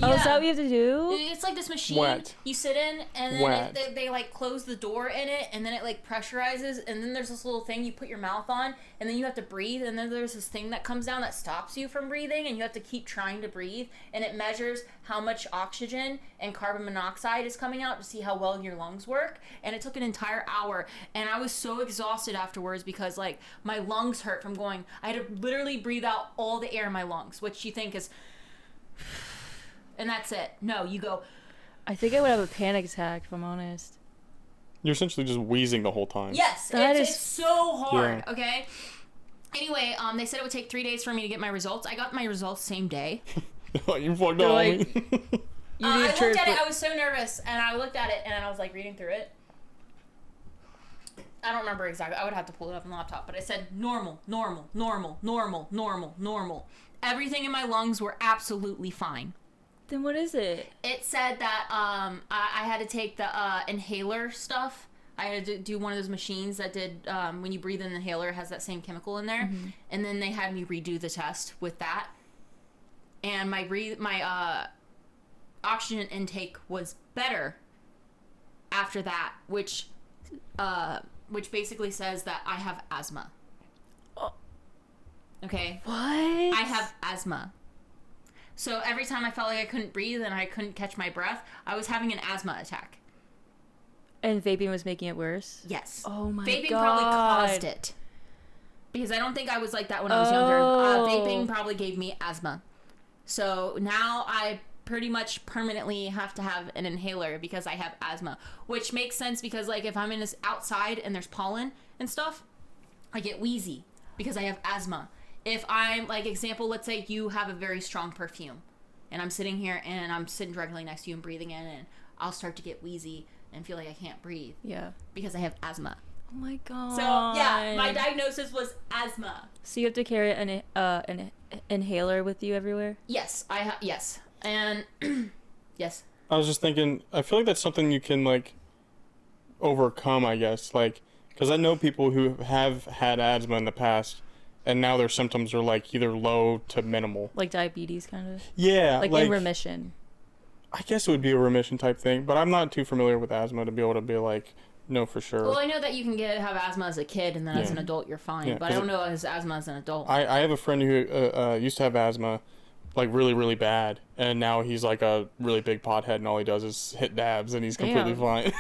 Oh, is that what you have to do? It's like this machine. Wet. You sit in, and then Wet. they like close the door in it, and then it like pressurizes, and then there's this little thing you put your mouth on, and then you have to breathe, and then there's this thing that comes down that stops you from breathing, and you have to keep trying to breathe, and it measures how much oxygen and carbon monoxide is coming out to see how well your lungs work, and it took an entire hour, and I was so exhausted afterwards because like my lungs hurt from going. I had to literally breathe out all the air in my lungs, which you think is. And that's it. No, you go. I think I would have a panic attack if I'm honest. you're essentially just wheezing the whole time. Yes, That it's is- so hard. Yeah. Okay. Anyway, they said it would take 3 days for me to get my results. I got my results same day. You fucked You're up. like- You I need looked church, at it. but- I was so nervous, and I looked at it, and I was like reading through it. I don't remember exactly. I would have to pull it up on the laptop, but it said normal, normal, normal, normal, normal, normal. Everything in my lungs were absolutely fine. Then what is it? It said that I had to take the inhaler stuff. I had to do one of those machines that did when you breathe in an inhaler, it has that same chemical in there. And then they had me redo the test with that. And my oxygen intake was better after that, which basically says that I have asthma. Okay? What? I have asthma. So every time I felt like I couldn't breathe and I couldn't catch my breath, I was having an asthma attack. And vaping was making it worse? Yes. Oh my Vaping God. probably caused it. Because I don't think I was like that when I was younger. Vaping probably gave me asthma. So now I pretty much permanently have to have an inhaler because I have asthma. Which makes sense because like if I'm in this outside and there's pollen and stuff, I get wheezy because I have asthma. If I'm, like, example, let's say you have a very strong perfume and I'm sitting here and I'm sitting directly next to you and breathing in and I'll start to get wheezy and feel like I can't breathe. Yeah. Because I have asthma. Oh my God. So, yeah, my diagnosis was asthma. So you have to carry an inhaler with you everywhere? Yes, yes. And, yes. I was just thinking, I feel like that's something you can, like, overcome, I guess. Like, because I know people who have had asthma in the past, and now their symptoms are, like, either low to minimal. Like diabetes, kind of? Yeah. Like in remission. I guess it would be a remission type thing, but I'm not too familiar with asthma to be able to be like, no, for sure. Well, I know that you can have asthma as a kid, and then as an adult you're fine. Yeah, but I don't know his asthma as an adult. I have a friend who used to have asthma, like really, really bad, and now he's like a really big pothead, and all he does is hit dabs, and he's completely fine.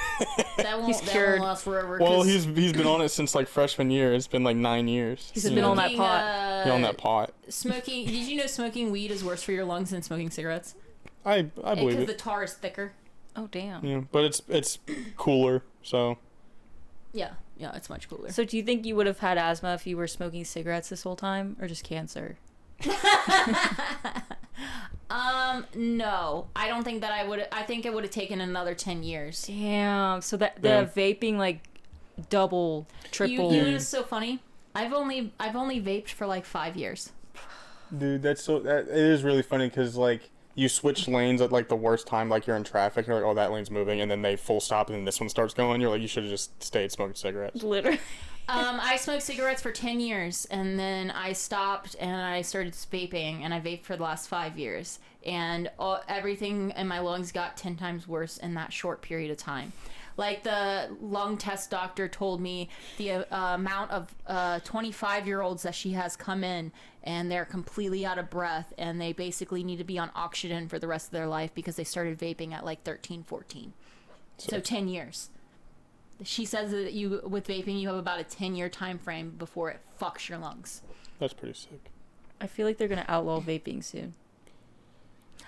That He's cured. won't last forever. Well, 'cause he's been on it since like freshman year. It's been like 9 years. He's been on that pot. Been on that pot. Smoking. Did you know smoking weed is worse for your lungs than smoking cigarettes? I believe Because it. the tar is thicker. Oh, damn. Yeah, but it's cooler, so. Yeah, it's much cooler. So do you think you would have had asthma if you were smoking cigarettes this whole time, or just cancer? No, I don't think that I would. I think it would have taken another 10 years. Damn. So that the Yeah. vaping like double, triple. You know what's so funny? I've only vaped for like 5 years. Dude, that it is really funny because like you switch lanes at like the worst time, like you're in traffic, you're like, oh, that lane's moving, and then they full stop, and then this one starts going. You're like, you should have just stayed smoking cigarettes. Literally. I smoked cigarettes for 10 years, and then I stopped, and I started vaping, and I vaped for the last 5 years, and everything in my lungs got 10 times worse in that short period of time. Like the lung test doctor told me the amount of 25-year-olds that she has come in and they're completely out of breath and they basically need to be on oxygen for the rest of their life because they started vaping at like 13, 14. So 10 years. She says that with vaping you have about a 10-year time frame before it fucks your lungs. That's pretty sick. I feel like they're gonna outlaw vaping soon.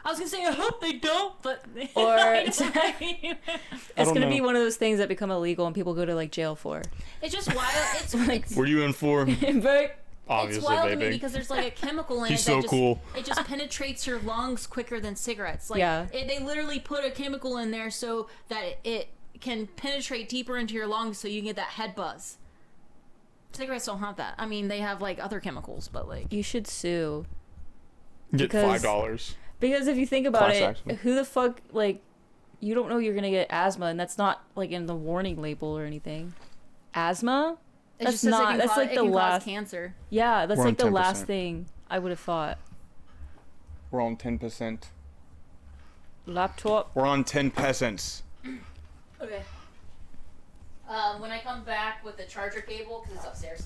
I was gonna say I hope they don't, but Or it's it's gonna be one of those things that become illegal and people go to like jail for. just wild. It's Like- it's, Were you in for Vape. obviously it's wild to me vaping? because there's like a chemical in He's it so that just, cool. it just penetrates your lungs quicker than cigarettes. Like Yeah. they literally put a chemical in there so that it can penetrate deeper into your lungs so you can get that head buzz. Cigarettes don't have that. I mean, they have like other chemicals, but like You should sue. Get because- $5. Because if you think about Class it, action. who the fuck, like, you don't know you're gonna get asthma, and that's not, like, in the warning label or anything. Asthma? it That's just says not, it can that's cause, like it the can cause last, cancer. yeah, that's We're like on the last 10%. thing I would have thought. We're on 10%. Laptop. We're on 10 peasants. Okay. When I come back with the charger cable, because it's upstairs,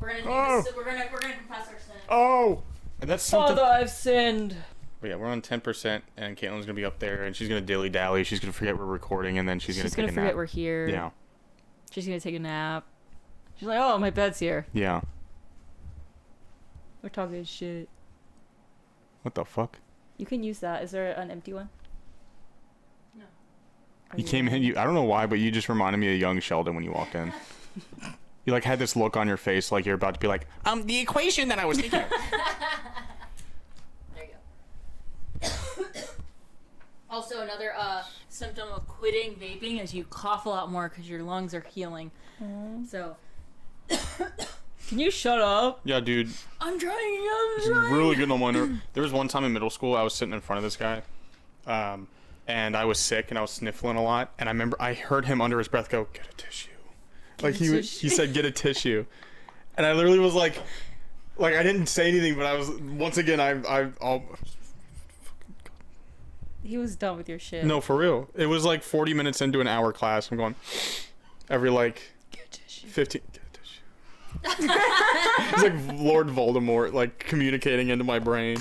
we're gonna do this. We're gonna confess our sin. Oh! And that's something. Father, I've sinned. But yeah, we're on 10%, and Caitlin's gonna be up there, and she's gonna dilly dally. She's gonna forget we're recording, and then she's gonna She's take gonna a forget nap. we're here. Yeah, She's gonna take a nap. She's like, oh, my bed's here. yeah. We're talking shit. What the fuck? You can use that. Is there an empty one? No. Are You came in. I don't know why, but you just reminded me of young Sheldon when you walked in. You like had this look on your face, like you're about to be like, the equation that I was thinking. of." There you go. Also, another symptom of quitting vaping is you cough a lot more because your lungs are healing. So Can you shut up? Yeah, dude. I'm trying. Really getting on my nerve. There was one time in middle school, I was sitting in front of this guy, and I was sick and I was sniffling a lot, and I remember I heard him under his breath go, "Get a tissue." Like he said, "Get a tissue," and I literally was like I didn't say anything, but I was once again I'll He was done with your shit. No, for real. It was like 40 minutes into an hour class. I'm going every like 15. It's like Lord Voldemort like communicating into my brain.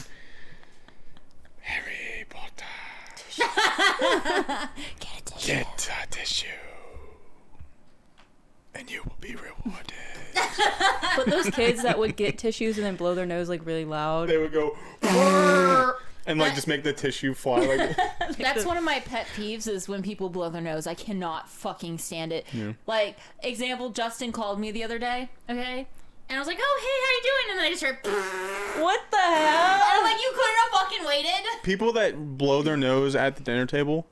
Harry Potter. Get a tissue. And you will be rewarded. But those kids that would get tissues and then blow their nose like really loud. They would go and like just make the tissue fly like That's one of my pet peeves is when people blow their nose. I cannot fucking stand it. Like, example, Justin called me the other day, okay? And I was like, oh, hey, how you doing? And then I just heard, What the hell? and I'm like, you couldn't have fucking waited? people that blow their nose at the dinner table.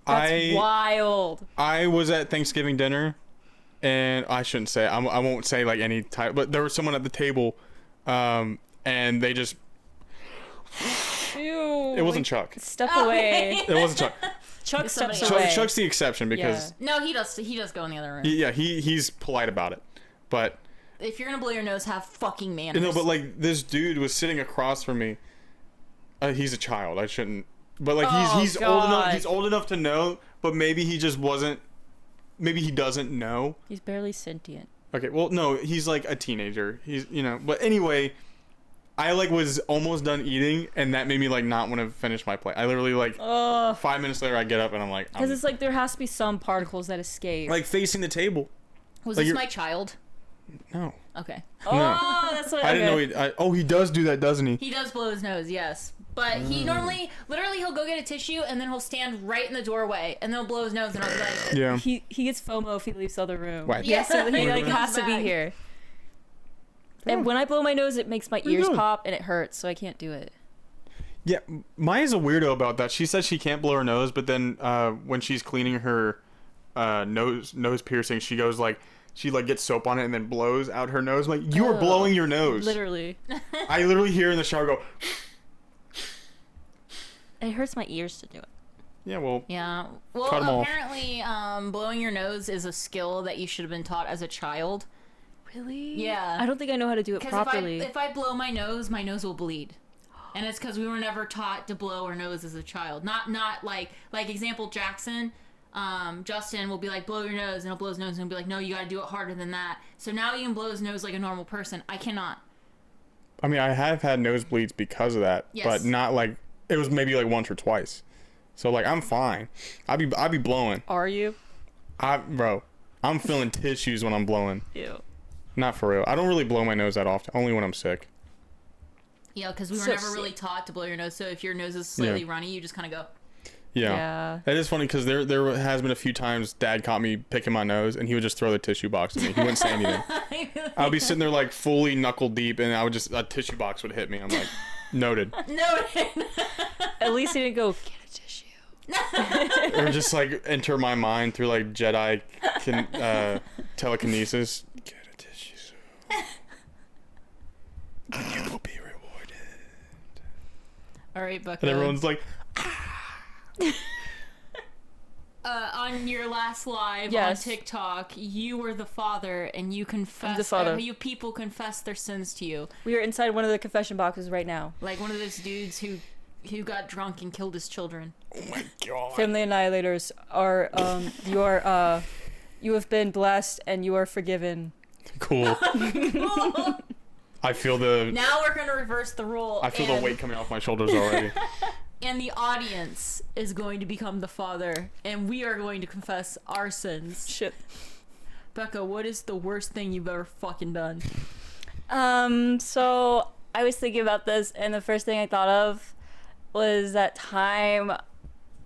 That's wild. I was at Thanksgiving dinner, and I shouldn't say I won't say like any type, but there was someone at the table, and they just Ew. it wasn't Chuck. Step Oh, away. It wasn't Chuck. Chuck It's steps somebody away. Chuck's the exception because No, he does go in the other room. he's polite about it, but If you're gonna blow your nose, have fucking manners. no, but like this dude was sitting across from me. He's a child. I shouldn't. But like he's old enough. God. He's old enough to know. But maybe he just wasn't. Maybe he doesn't know. He's barely sentient. Okay. Well, no, he's like a teenager. He's But anyway, I like was almost done eating, and that made me like not want to finish my plate. I literally like 5 minutes later I get up and I'm like. Because it's like there has to be some particles that escape. like facing the table. Was like this you're- my child? No. Okay. oh, that's what I didn't know he does do that, doesn't he? He does blow his nose, yes. But he normally, literally, he'll go get a tissue and then he'll stand right in the doorway and then he'll blow his nose and I'll be like, Yeah. He gets FOMO if he leaves the other room. What? Yes, so he like Comes has to be back. here. And when I blow my nose, it makes my you ears doing? pop and it hurts, so I can't do it. Yeah, Maya's a weirdo about that. She says she can't blow her nose, but then when she's cleaning her nose piercing, she goes like she like gets soap on it and then blows out her nose. I'm like, you are Oh, blowing your nose. Literally. I literally hear in the shower go. It hurts my ears to do it. Yeah, well, yeah. Well, Cut 'em off. apparently, blowing your nose is a skill that you should have been taught as a child. Really? Yeah. I don't think I know how to do it Because properly. if I blow my nose will bleed. And it's because we were never taught to blow our nose as a child. Not like example Jackson, Justin will be like, blow your nose, and he'll blow his nose and he'll be like, no, you gotta do it harder than that. So now he can blow his nose like a normal person. I cannot. I mean, I have had nosebleeds because of that, Yes. but not like it was maybe like once or twice. So like I'm fine. I be blowing. Are you? Bro, I'm feeling tissues when I'm blowing. Ew. Not for real. I don't really blow my nose that often. Only when I'm sick. Yeah, because we were So never really sick. taught to blow your nose. So if your nose is slightly runny, you just kind of go. Yeah. Yeah. It is funny because there has been a few times Dad caught me picking my nose and he would just throw the tissue box at me. He wouldn't say anything. I would be sitting there like fully knuckle deep and I would just a tissue box would hit me. I'm like, noted. No. At least he didn't go, get a tissue. Or just like enter my mind through like Jedi telekinesis. Get a tissue. And you will be rewarded. All right, Bucko. And everyone's like, on your last live Yes. on TikTok, you were the father, and you confessed. the father. You people confessed their sins to you, We are inside one of the confession boxes right now. like one of those dudes who got drunk and killed his children. oh my god. Family Annihilators are, you have been blessed and you are forgiven. Cool. I feel the Now we're gonna reverse the rule. I feel the and- weight coming off my shoulders already. And the audience is going to become the father, and we are going to confess our sins. Shit. Becca, what is the worst thing you've ever fucking done? So I was thinking about this, and the first thing I thought of was that time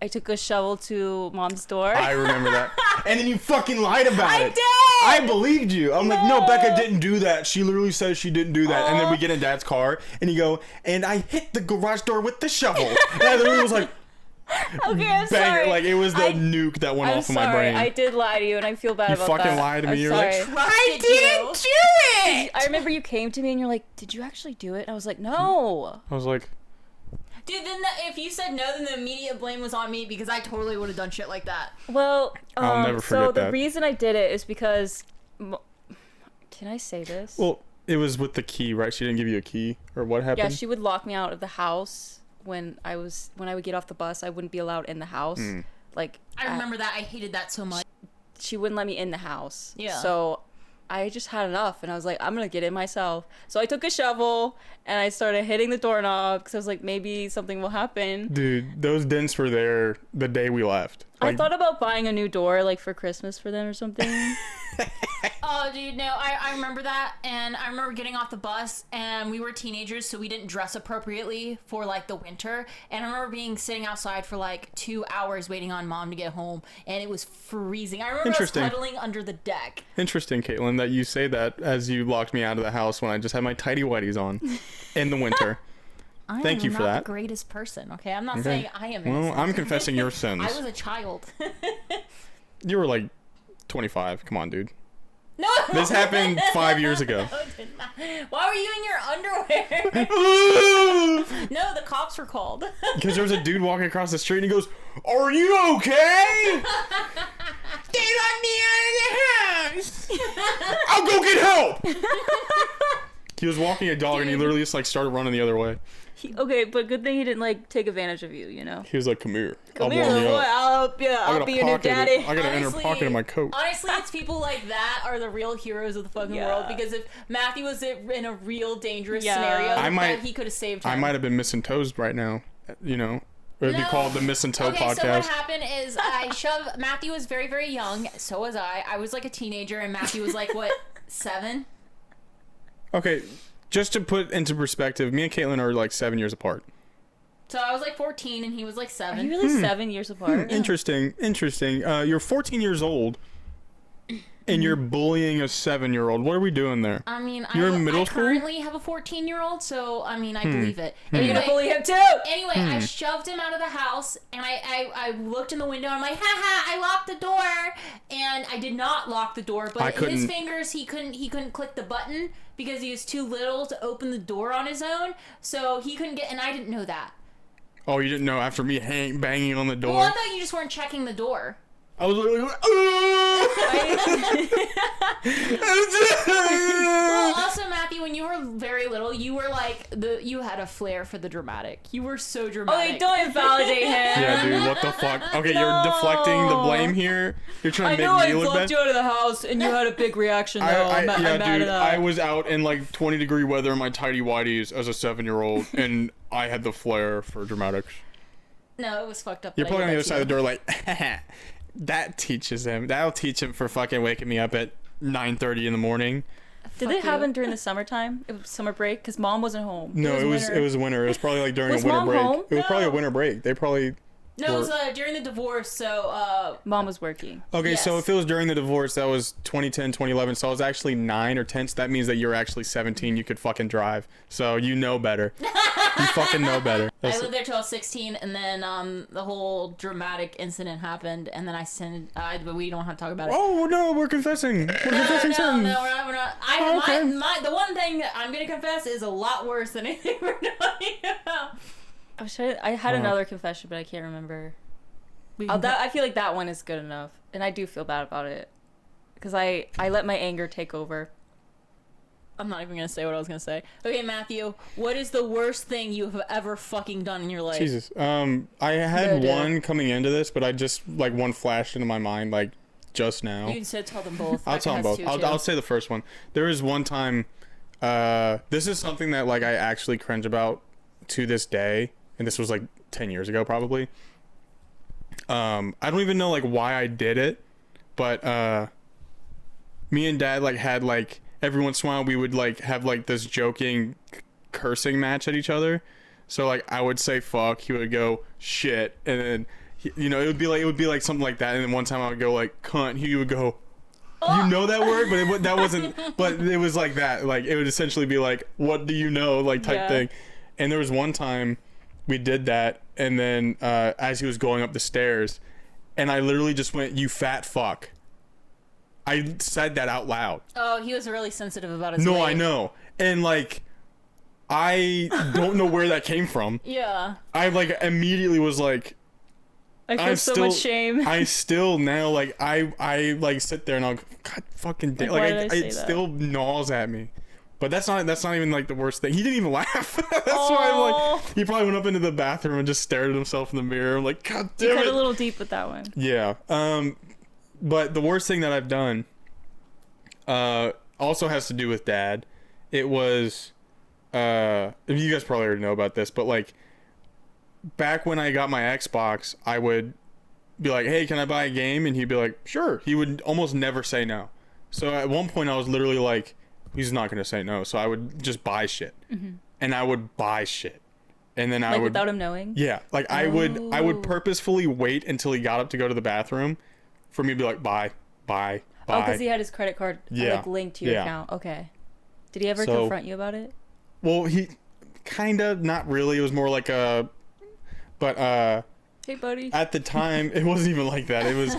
I took a shovel to Mom's door. I remember that. And then you fucking lied about it. did! I believed you. I'm like, no, No. Becca didn't do that. She literally says she didn't do that. And then we get in Dad's car, and you go, and I hit the garage door with the shovel. And I literally was like, Okay, I'm bang. sorry. Like, it was the nuke that went I'm off of sorry. my brain. I did lie to you, and I feel bad You about fucking that. lied to me. I'm You're like, sorry. I didn't do it! I remember you came to me, and you're like, "Did you actually do it?" And I was like, "No." I was like, Dude, then if you said no, then the immediate blame was on me because I totally would have done shit like that. Well, I'll never so forget the that. reason I did it is because. Can I say this? well, it was with the key, right? She didn't give you a key? Or what happened? yeah, she would lock me out of the house when I would get off the bus, I wouldn't be allowed in the house. Like I remember that. I hated that so much. she wouldn't let me in the house. Yeah. So I just had enough, and I was like, I'm gonna get it myself. So I took a shovel and I started hitting the doorknob because I was like, maybe something will happen. Dude, those dents were there the day we left. I thought about buying a new door, like for Christmas for them or something. Oh, dude, no, I remember that, and I remember getting off the bus, and we were teenagers, so we didn't dress appropriately for, like, the winter, and I remember sitting outside for, like, 2 hours waiting on Mom to get home, and it was freezing. I remember us huddling under the deck. Interesting, Caitlin, that you say that as you locked me out of the house when I just had my tidy whities on in the winter. Thank you for that. I'm not the greatest person, okay? I'm not saying I am Well, innocent. I'm confessing your sins. I was a child. You were like 25. Come on, dude. No! This happened 5 years ago. No, it did not. Why were you in your underwear? No, the cops were called. Because there was a dude walking across the street and he goes, "Are you okay?" "They let me out of the house." "I'll go get help." He was walking a dog and he literally just like started running the other way. Okay, but good thing he didn't like take advantage of you, you know? He was like, "Come here. Come I'll here, blow little you boy. up. I'll help you. I'll be your new daddy. I got an inner Honestly- pocket in my coat." Honestly, it's people like that are the real heroes of the fucking Yeah. world. Because if Matthew was in a real dangerous Yeah. scenario, he could have saved him. I might have been missing toes right now. You know, it would be No. called the Missing Toe Okay, so what podcast. happened is Matthew was very, very young. So was I. I was like a teenager, and Matthew was like, what, 7? Okay, just to put into perspective, me and Caitlin are like 7 years apart. So I was like 14, and he was like Are 7. you really 7 years apart? Interesting. You're 14 years old, and you're bullying a 7-year-old. What are we doing there? I mean, You're in I middle school? currently have a 14-year-old, so I mean, I believe it. You're Anyway, gonna bully him too. Anyway, I shoved him out of the house, and I looked in the window, and I'm like, haha, I locked the door, and I did not lock the door, I but his couldn't- fingers, he couldn't click the button because he was too little to open the door on his own, so he couldn't get, and I didn't know that. Oh, you didn't know after me banging on the door? Well, I thought you just weren't checking the door. I was like, Well, also, Matthew, when you were very little, you were like you had a flair for the dramatic. You were so dramatic. Okay, don't invalidate him. yeah, dude, what the fuck? Okay, you're No. deflecting the blame here. You're trying I to know make I me look locked bad. you out of the house and you had a big reaction though. I'm mad dude, at that. I was out in like 20-degree weather in my tidy whities as a 7-year-old, and I had the flair for dramatics. No, it was fucked up. You're that I probably on did the other that side to of the door, like, that teaches him. That'll teach him for fucking waking me up at 9:30 in the morning. Did Fuck it you. happen during the summertime? It was summer break because Mom wasn't home. No, it was winter. It was probably like during Was a winter Mom break. home? It was probably a No. winter break. They probably. No, it was during the divorce, so Mom was working. Okay, so Yes. if it was during the divorce, that was 2010, 2011. So I was actually 9 or 10. So that means that you're actually 17. You could fucking drive. So you know better. You fucking know better. I That's- lived there till I was 16, and then the whole dramatic incident happened, and then I sent. But we don't have to talk about it. Oh no, we're confessing. We're confessing no, sins. no, we're not. Oh, okay. The one thing that I'm gonna confess is a lot worse than anything we're talking about. I had another confession, but I can't remember. I feel like that one is good enough, and I do feel bad about it because I let my anger take over. I'm not even gonna say what I was gonna say. Okay, Matthew, what is the worst thing you have ever fucking done in your life? Jesus. I had No, one coming into this, but I just like one flashed into my mind like just now. You said tell them both. I'll tell them both. I'll say the first one. There was one time. This is something that like I actually cringe about to this day, and this was like 10 years ago probably. I don't even know like why I did it, but me and Dad like had like every once in a while we would like have like this joking cursing match at each other. So like I would say fuck, he would go shit, and then you know it would be like something like that. And then one time I would go like cunt, he would go. You know that word, but that wasn't. But it was like that. Like it would essentially be like, "What do you know?" Like type Yeah. thing. And there was one time we did that, and then as he was going up the stairs, and I literally just went, "You fat fuck." I said that out loud. Oh, he was really sensitive about his. No, weight. I know, and like, I don't know where that came from. Yeah. I like immediately was like, I feel I'm so still, much shame. I still now like I like sit there and I'll go, God fucking damn, Like, why like did I say it that? still gnaws at me. But that's not even like the worst thing. He didn't even laugh. That's why I'm like, he probably went up into the bathroom and just stared at himself in the mirror. I'm like, God You damn cut it. a little deep with that one. Yeah. But the worst thing that I've done also has to do with Dad. It was you guys probably already know about this, but like back when I got my Xbox, I would be like, "Hey, can I buy a game?" And he'd be like, "Sure." He would almost never say no. So at one point I was literally like, he's not going to say no. So I would just buy shit. And I would buy shit. And then I Like would without him knowing. yeah, like I would purposefully wait until he got up to go to the bathroom for me to be like, buy. Oh, because he had his credit card Yeah. like linked to your Yeah. account. Okay. Did he ever So- confront you about it? Well, he kind of, not really. It was more like but Hey, buddy. at the time, it wasn't even like that. It was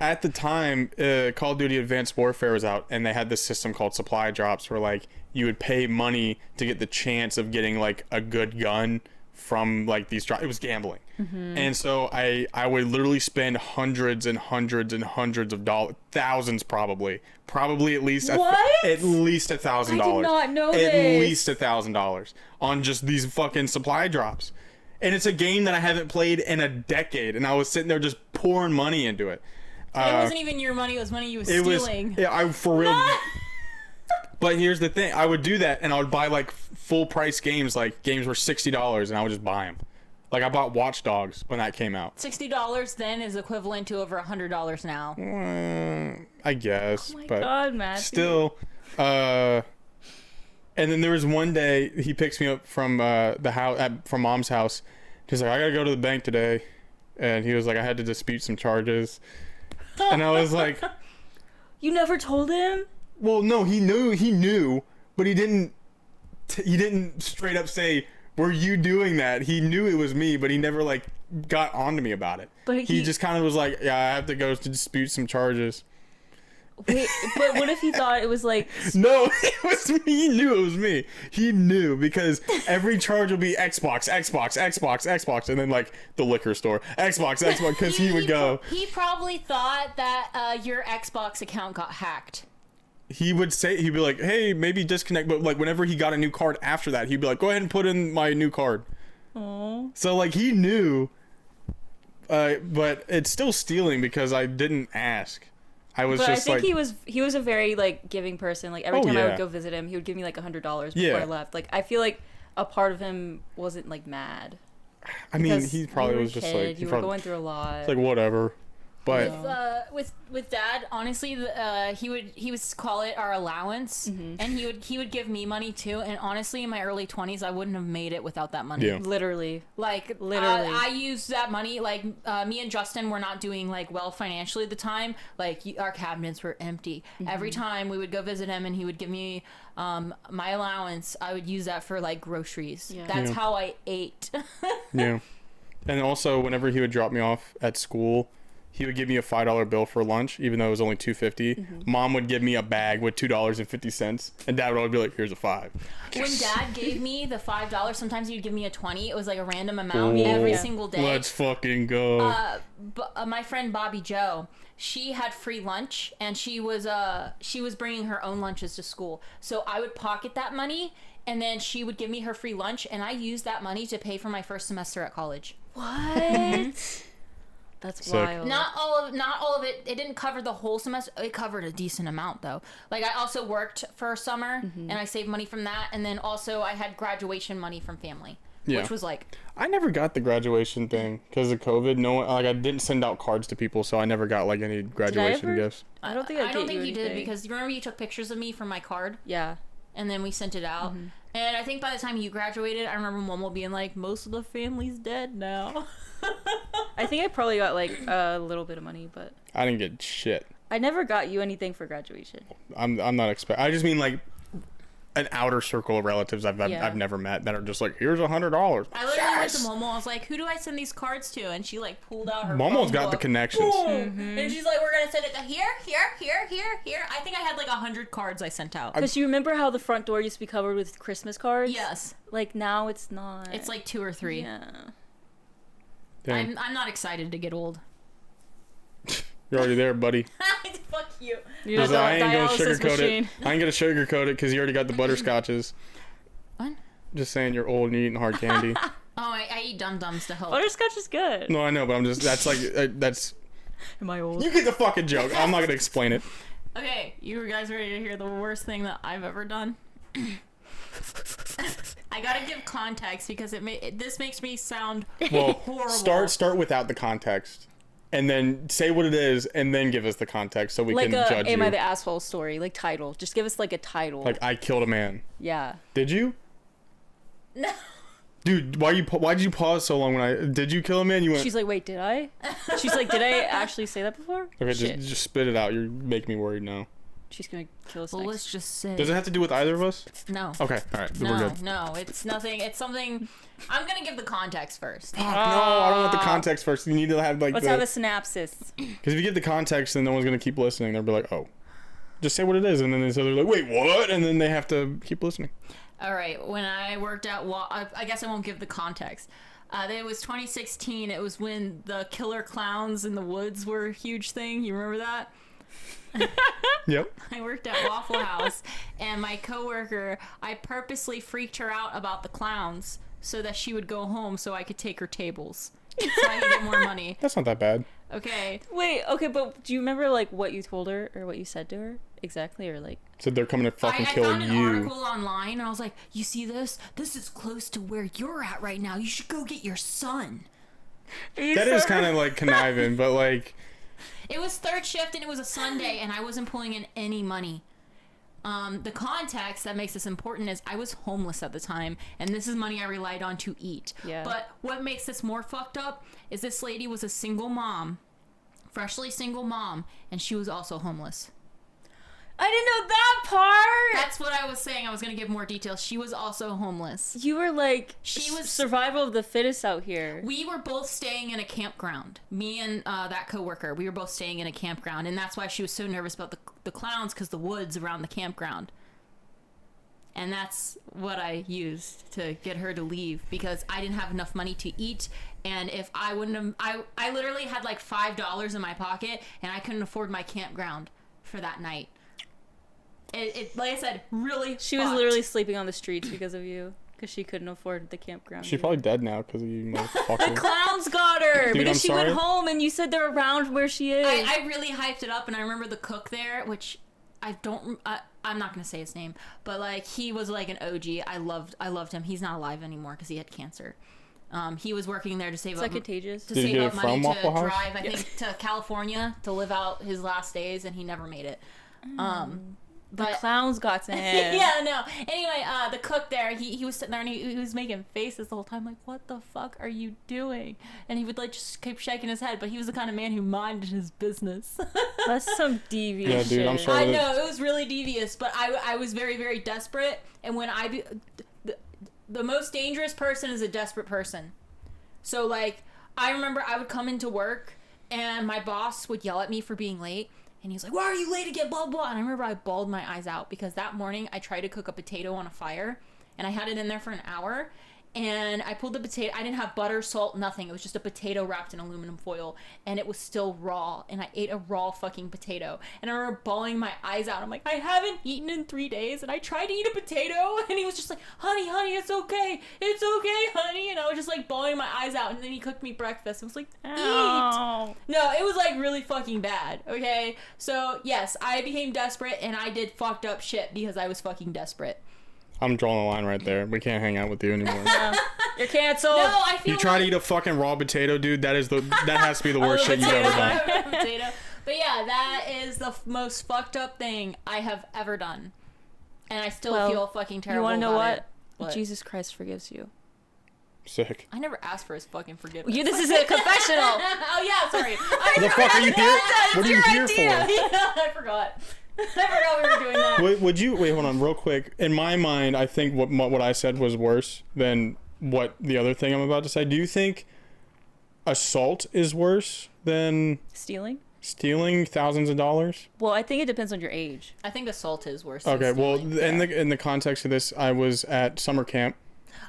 at the time, Call of Duty Advanced Warfare was out, and they had this system called supply drops, where like you would pay money to get the chance of getting like a good gun from like these drops. It was gambling, and so I would literally spend hundreds and hundreds and hundreds of dollars, thousands probably at least What? at least $1,000. I did not know At this. least $1,000 on just these fucking supply drops. And it's a game that I haven't played in a decade, and I was sitting there just pouring money into it. It wasn't even your money; it was money you was It was, stealing. yeah, I for real. But here's the thing: I would do that, and I would buy like full price games. Like games were $60, and I would just buy them. Like I bought Watch Dogs when that came out. $60 then is equivalent to over $100 now. I guess, Oh my but God, Matthew. still. And then there was one day he picks me up from the house from Mom's house. He's like, I gotta go to the bank today, and he was like, I had to dispute some charges, and I was like, You never told him? well, no, he knew, but he didn't straight up say, were you doing that? He knew it was me, but he never like got onto me about it. But he he- just kind of was like, yeah, I have to go to dispute some charges. Wait, but what if he thought it was like No, it was me. He knew it was me. He knew because every charge would be Xbox, and then like the liquor store, Xbox, because he would go. He probably thought that your Xbox account got hacked. He would say, he'd be like, hey, maybe disconnect. But like whenever he got a new card after that, he'd be like, go ahead and put in my new card. Oh. So like he knew, but it's still stealing because I didn't ask. I was But I just think like, he was a very like giving person. Like every Oh, time I yeah. would go visit him, he would give me like $100 before Yeah. I left. Like I feel like a part of him wasn't like mad. I mean, Because he probably you were was a just kid, like, he you were probably, going through a lot. it's like whatever. But With Dad, honestly, he would call it our allowance, and he would give me money too. And honestly, in my early 20s, I wouldn't have made it without that money. Yeah. Literally. Like Literally. I used that money. Like me and Justin were not doing like well financially at the time. Like our cabinets were empty. Every time we would go visit him, and he would give me my allowance, I would use that for like groceries. Yeah. That's Yeah. how I ate. yeah. And also, whenever he would drop me off at school, he would give me a $5 bill for lunch, even though it was only $2.50. Mom would give me a bag with $2.50, and Dad would always be like, "Here's a $5." When Dad gave me the $5, sometimes he'd give me a 20. It was like a random amount Ooh. every Yeah. single day. Let's fucking go. My friend Bobby Joe, she had free lunch, and she was bringing her own lunches to school. So I would pocket that money, and then she would give me her free lunch, and I used that money to pay for my first semester at college. What? That's Sick. wild. Not all of it. It didn't cover the whole semester. It covered a decent amount though. Like I also worked for a summer, and I saved money from that, and then also I had graduation money from family, Yeah. which was like I never got the graduation thing because of COVID. No one, like, I didn't send out cards to people, so I never got like any graduation ever? gifts. I don't think I don't think you you did anything. because you remember you took pictures of me from my card. Yeah. And then we sent it out. And I think by the time you graduated, I remember Momo being like, most of the family's dead now. I think I probably got like a little bit of money, but I didn't get shit. I never got you anything for graduation. I'm not I just mean like an outer circle of relatives I've Yeah. never met that are just like, here's $100. I literally went to Momo. I was like, who do I send these cards to? And she like pulled out her Momo's phone got the book. connections. Boom. And she's like, we're going to send it to here. I think I had like 100 cards I sent out. Because you remember how the front door used to be covered with Christmas cards? Yes. Like now it's not. It's like 2 or 3. Yeah. Damn, I'm not excited to get old. you're already there, buddy. Fuck you. You're Because the I ain't gonna dialysis sugarcoat machine. it. I ain't gonna sugarcoat it because you already got the butterscotches. What? Just saying you're old and you're eating hard candy. Oh, I eat Dum Dums to help. Butterscotch is good. No, I know, but I'm just, that's like, that's, Am I old? you get the fucking joke. I'm not gonna explain it. Okay, you guys ready to hear the worst thing that I've ever done? I gotta give context because this makes me sound Well, horrible. start without the context. And then say what it is, and then give us the context so we Like can a judge Am you. I the Asshole story, like title. Just give us like a title. Like, I killed a man. yeah. Did you? No. Dude, why did you pause so long when did you kill a man? You went, She's like, wait, did I? She's like, did I actually say that before? okay, Shit. just spit it out. You're making me worried now. She's gonna kill us Well, next. let's just say Does it have to do with either of us? no. Okay, alright, we're No, good. no, it's nothing. It's something. I'm gonna give the context first. Fuck, no, I don't want the context first. You need to have like Let's have a synopsis. because if you get the context, then no one's gonna keep listening. They'll be like, oh, just say what it is, and then they're like, wait, what? And then they have to keep listening. All right, when I worked at I guess I won't give the context. It was 2016. It was when the killer clowns in the woods were a huge thing. You remember that? Yep. I worked at Waffle House, and my coworker, I purposely freaked her out about the clowns so that she would go home so I could take her tables. So I could get more money. That's not that bad. Okay. Wait, okay, but do you remember like what you told her or what you said to her exactly, or like? So they're coming to fucking I kill found an you. article online, and I was like, you see this? This is close to where you're at right now. You should go get your son. That is kind of like conniving, but like, It was third shift, and it was a Sunday, and I wasn't pulling in any money. The context that makes this important is I was homeless at the time, and this is money I relied on to eat. Yeah. But what makes this more fucked up is this lady was a single mom, freshly single mom, and she was also homeless. I didn't know that part. That's what I was saying. I was going to give more details. She was also homeless. You were like, She was- survival of the fittest out here. We were both staying in a campground. Me and that coworker, we were both staying in a campground, and that's why she was so nervous about the clowns, because the woods around the campground. And that's what I used to get her to leave, because I didn't have enough money to eat, and if I wouldn't have, I literally had like $5 in my pocket, and I couldn't afford my campground for that night. It like I said, really. She was fucked. literally sleeping on the streets because of you, because she couldn't afford the campground. she's probably dead now because of you, motherfucker. Clowns got her Dude, because I'm she sorry. went home and you said they're around where she is. I really hyped it up, and I remember the cook there, which I'm not gonna say his name, but like he was like an OG. I loved him. He's not alive anymore because he had cancer. He was working there to save Is up that contagious? to Did he save get up it money from to Waffle House? drive, I think, to California to live out his last days, and he never made it. The But clowns got to him. yeah, no. Anyway, the cook there, he was sitting there and he was making faces the whole time, like, what the fuck are you doing? And he would like just keep shaking his head, but he was the kind of man who minded his business. That's some devious Yeah, dude, shit. I'm sorry. I know, it was really devious, but I was very, very desperate. And when the most dangerous person is a desperate person. So, like, I remember I would come into work and my boss would yell at me for being late. And he was like, why are you late again, blah, blah. And I remember I bawled my eyes out because that morning I tried to cook a potato on a fire. And I had it in there for an hour. And I pulled the potato. I didn't have butter, salt, nothing. It was just a potato wrapped in aluminum foil. And it was still raw. And I ate a raw fucking potato. And I remember bawling my eyes out. I'm like, I haven't eaten in 3 days. And I tried to eat a potato. And he was just like, honey, it's okay. It's okay, honey. And I was just like bawling my eyes out. And then he cooked me breakfast. I was like, eat. Ow. No, it was like really fucking bad. Okay? So, yes, I became desperate. And I did fucked up shit because I was fucking desperate. I'm drawing a line right there. We can't hang out with you anymore. You're canceled. No, I feel You try to like- eat a fucking raw potato, dude. That has to be the worst shit you've ever done. Potato. But yeah, that is the most fucked up thing I have ever done, and I still Well, feel fucking terrible. You want to know about what? it. Jesus Christ forgives you. Sick. I never asked for his fucking forgiveness. This is a confessional. Oh yeah, sorry. The fuck are you here? What are you here for? I forgot. I forgot we were doing that. Wait, hold on, real quick. In my mind, I think what I said was worse than what the other thing I'm about to say. Do you think assault is worse than Stealing? stealing thousands of dollars? Well, I think it depends on your age. I think assault is worse. than Okay, well, stealing. in the context of this, I was at summer camp.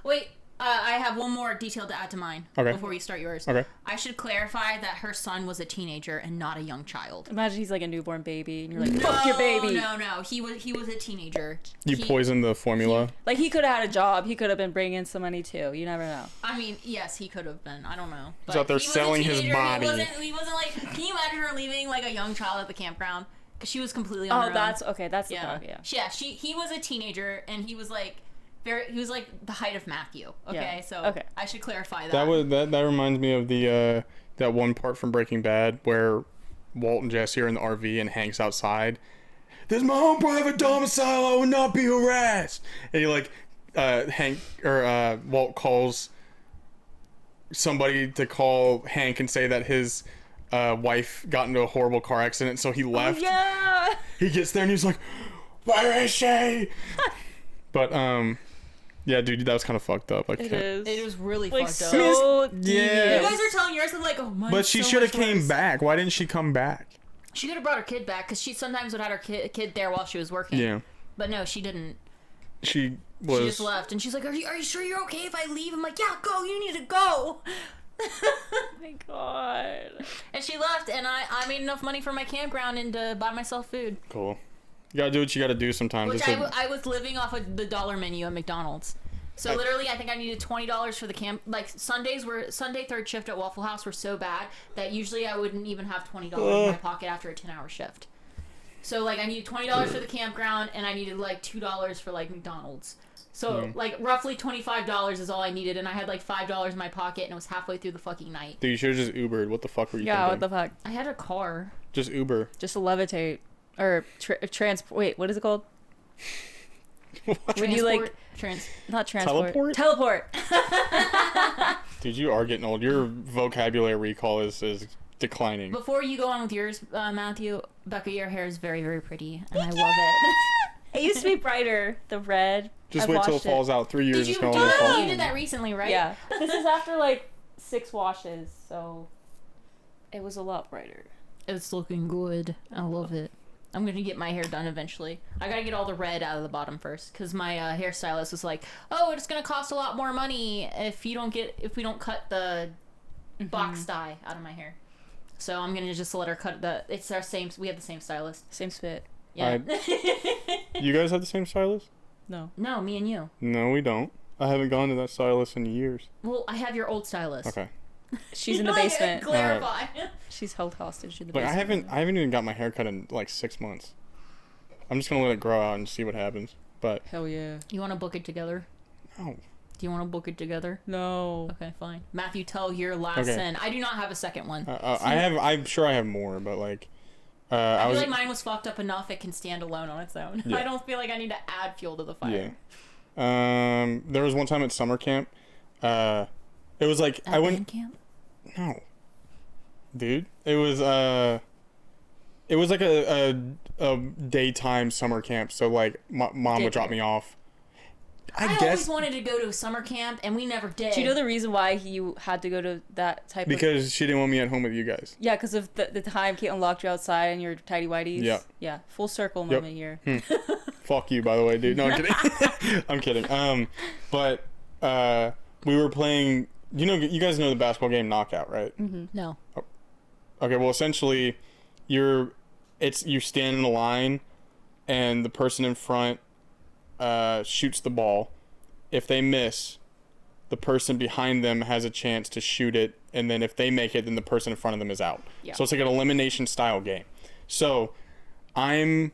Wait. I have one more detail to add to mine Okay. before you start yours. Okay. I should clarify that her son was a teenager and not a young child. Imagine he's like a newborn baby, and you're like, fuck your baby. No, he was a teenager. You He- poisoned the formula. Like he could have had a job. He could have been bringing in some money too. You never know. I mean, yes, he could have been. I don't know. He's out there he was a selling his teenager. body. He wasn't like. Can you imagine her leaving like a young child at the campground? Because she was completely on her Oh, own. that's okay. That's the Yeah. part. Yeah. He was a teenager and he was like he was like the height of Matthew. Okay, Yeah. so Okay. I should clarify that. That reminds me of the that one part from Breaking Bad where Walt and Jesse are in the RV and Hank's outside. This is my own private domicile. I will not be harassed. And he like Walt calls somebody to call Hank and say that his wife got into a horrible car accident, so he left. Yeah. He gets there and he's like, "Where is she?" But yeah, dude, that was kind of fucked up. Like, It is. It was really like fucked up. so Yeah. devious. You guys are telling yours, I'm like, oh my. but she should have came back. Why didn't she come back? She could have brought her kid back because she sometimes would have her kid there while she was working. Yeah, But no, she didn't. she was. She just left, and she's like, "Are you sure you're okay if I leave?" I'm like, "Yeah, go. You need to go." Oh my god. And she left, and I made enough money for my campground and to buy myself food. Cool. You gotta do what you gotta do sometimes. Which It's a- I was living off of the dollar menu at McDonald's. So literally, I think I needed $20 for the camp. Like Sunday third shift at Waffle House were so bad that usually I wouldn't even have $20 in my pocket after a 10-hour shift. So like I needed $20 for the campground, and I needed like $2 for like McDonald's. So like roughly $25 is all I needed, and I had like $5 in my pocket, and it was halfway through the fucking night. Dude, you should have just Ubered. What the fuck were you Yeah. thinking? What the fuck? I had a car. Just Uber. Just to levitate or Wait, what is it called? When you like not transport. Teleport? Teleport. Dude, you are getting old. Your vocabulary recall is declining. Before you go on with yours, Matthew, Becca, your hair is very, very pretty, and I love it. It used to be brighter. The red. Just I've wait till it washed falls out. 3 years Did you is do going to that? fall. You did that recently, right? Yeah. This is after like 6 washes, so it was a lot brighter. It's looking good. I love it. I'm gonna get my hair done eventually. I gotta get all the red out of the bottom first, because my hairstylist was like, "Oh, it's gonna cost a lot more money if we don't cut the box dye out of my hair." So I'm gonna just let her cut it's our same. We have the same stylist. Same spit. Yeah. You guys have the same stylist? No. No, me and you. No, we don't. I haven't gone to that stylist in years. Well, I have your old stylist. Okay. She's in the Like, basement. Clarify. She's held hostage in the Like basement. I haven't even got my hair cut in like 6 months. I'm just gonna let it grow out and see what happens. But Hell yeah. You want to book it together? no. Do you want to book it together? No. Okay, fine. Matthew, tell your last Okay. sin. I do not have a second one. I'm sure I have more, but like I I feel was like mine was fucked up enough it can stand alone on its own. Yeah. I don't feel like I need to add fuel to the fire. yeah. There was one time at summer camp. It was like At I band went camp? no. Dude, it was like a daytime summer camp, so like mom would drop me off. I I always guess wanted to go to a summer camp, and we never did. Do you know the reason why you had to go to that type of... because she didn't want me at home with you guys. Yeah, because of the time Caitlin locked you outside and your tidy whities. Yeah. Yeah. Full circle Yep. moment here. Fuck you, by the way, dude. No, I'm kidding. I'm kidding. But we were playing. You guys know the basketball game Knockout, right? No. Okay, well, essentially, you stand in a line, and the person in front shoots the ball. If they miss, the person behind them has a chance to shoot it, and then if they make it, then the person in front of them is out. Yeah. So it's like an elimination style game. So I'm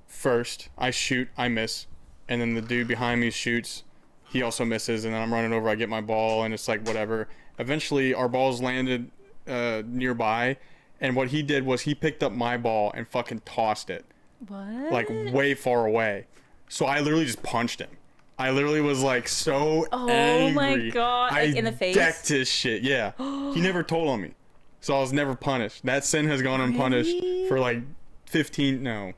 first. I shoot, I miss, and then the dude behind me shoots. He also misses, and then I'm running over. I get my ball, and it's like whatever. Eventually, our balls landed nearby, and what he did was he picked up my ball and fucking tossed it What? like way far away. So I literally just punched him. I literally was like so angry. my God, like, in the face? I decked his shit. Yeah, he never told on me, so I was never punished. That sin has gone unpunished for like 15. No,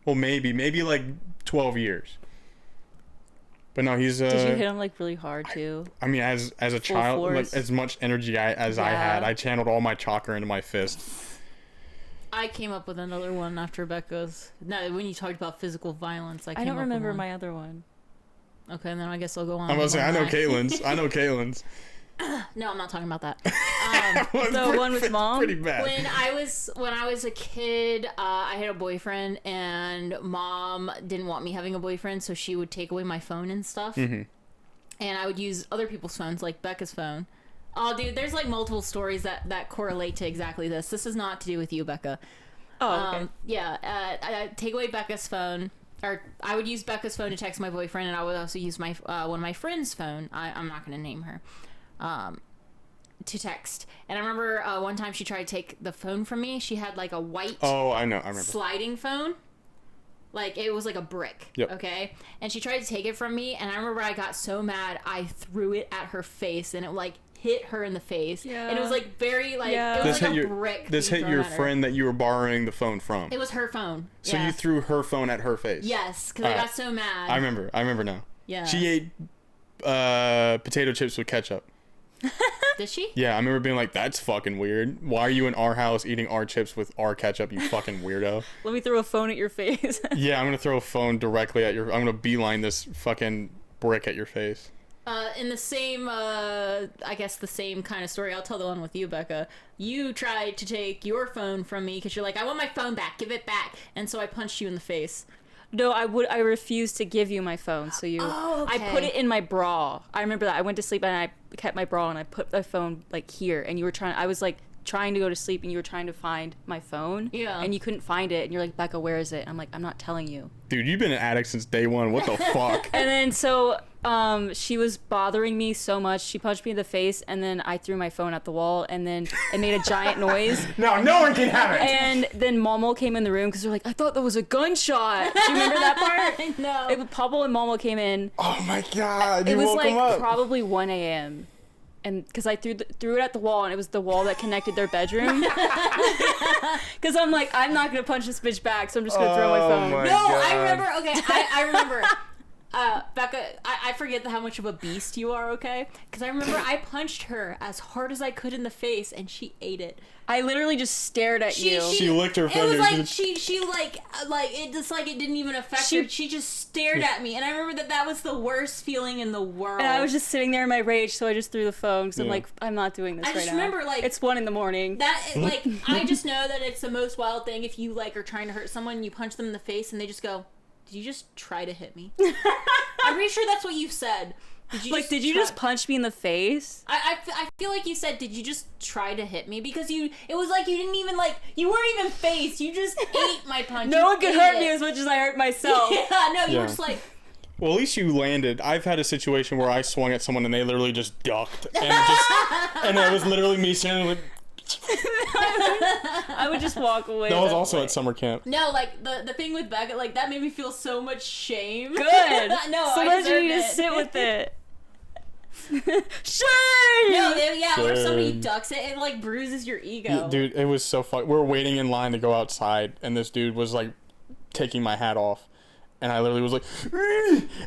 well maybe like 12 years. But no, he's Did you hit him like really hard too? I mean, as a child, like force. as much energy as I had, Yeah. I channeled all my chakra into my fist. I came up with another one after Becca's. No, when you talked about physical violence, I I came don't up with remember one. my other one. Okay, then I guess I'll go on. I'm about to say, I know Mine. Caitlin's. I know Caitlin's. No, I'm not talking about that. The one with mom? Pretty bad. When I was a kid, I had a boyfriend, and mom didn't want me having a boyfriend, so she would take away my phone and stuff. And I would use other people's phones, like Becca's phone. Oh, dude, there's like multiple stories that correlate to exactly this. This is not to do with you, Becca. Oh, okay. I'd take away Becca's phone, or I would use Becca's phone to text my boyfriend, and I would also use my one of my friend's phone. I'm not going to name her. To text. And I remember one time she tried to take the phone from me. She had like a white Oh, I know. I remember. sliding phone. Like it was like a brick. Yep. Okay. And she tried to take it from me, and I remember I got so mad I threw it at her face, and it like hit her in the face. Yeah. And it was like very like Yeah. it was This like hit a your brick. this being hit your thrown at her. friend that you were borrowing the phone from. It was her phone. So yeah. you threw her phone at her face. Yes, because I Alright. got so mad. I remember now. Yeah. She ate potato chips with ketchup. Did she? Yeah, I remember being like, "That's fucking weird. Why are you in our house eating our chips with our ketchup? You fucking weirdo." Let me throw a phone at your face. Yeah, I'm gonna throw a phone directly at your. I'm gonna beeline this fucking brick at your face. In the same, I guess the same kind of story. I'll tell the one with you, Becca. You tried to take your phone from me because you're like, I want my phone back. Give it back. And so I punched you in the face. No, I refused to give you my phone, so you. Oh, okay. I put it in my bra. I remember that. I went to sleep and I kept my bra and I put the phone like here, and you were trying. I was like trying to go to sleep and you were trying to find my phone. Yeah. And you couldn't find it, and you're like, Becca, where is it? I'm like, I'm not telling you. Dude, you've been an addict since day one. What the fuck? And then so she was bothering me so much. She punched me in the face, and then I threw my phone at the wall, and then it made a giant noise. No, no one can have it. And then Momo came in the room because they're like, I thought that was a gunshot. Do you remember that part? No. It was Pablo and Momo came in. Oh my god, you It was woke like him up. probably 1 a.m. And because I threw it at the wall, and it was the wall that connected their bedroom. Because I'm like, I'm not gonna punch this bitch back, so I'm just gonna throw my Oh phone. my- No, God. I remember. Okay, I remember. Becca, I forget how much of a beast you are, okay? Because I remember I punched her as hard as I could in the face, and she ate it. I literally just stared at you. She licked her It was fingers. like and- she like it just like it didn't even affect She- her. She just stared at me, and I remember that was the worst feeling in the world. And I was just sitting there in my rage, so I just threw the phone because I'm Yeah. like, I'm not doing this I right just now. remember, like- it's 1 a.m. that like I just know that it's the most wild thing if you like are trying to hurt someone, you punch them in the face, and they just go, "Did you just try to hit me?" I'm pretty sure that's what you said. Did you Like, did you just punch me in the face? I feel like you said, "Did you just try to hit me?" Because it was like you didn't even like, you weren't even faced. You just ate my punch. No You one could ate hurt it. me as much as I hurt myself. Yeah, no, you Yeah. were just like, Well, at least you landed. I've had a situation where I swung at someone and they literally just ducked, and it was literally me standing like. I would just walk away. That was that also way. at summer camp. no, like the thing with Becca, like that made me feel so much shame. Good. No, Sometimes I you need to deserved sit with it. Shame. No, yeah, or if somebody Shame. ducks it, it like bruises your ego. Dude, it was so fun. We were waiting in line to go outside, and this dude was like taking my hat off, and I literally was like,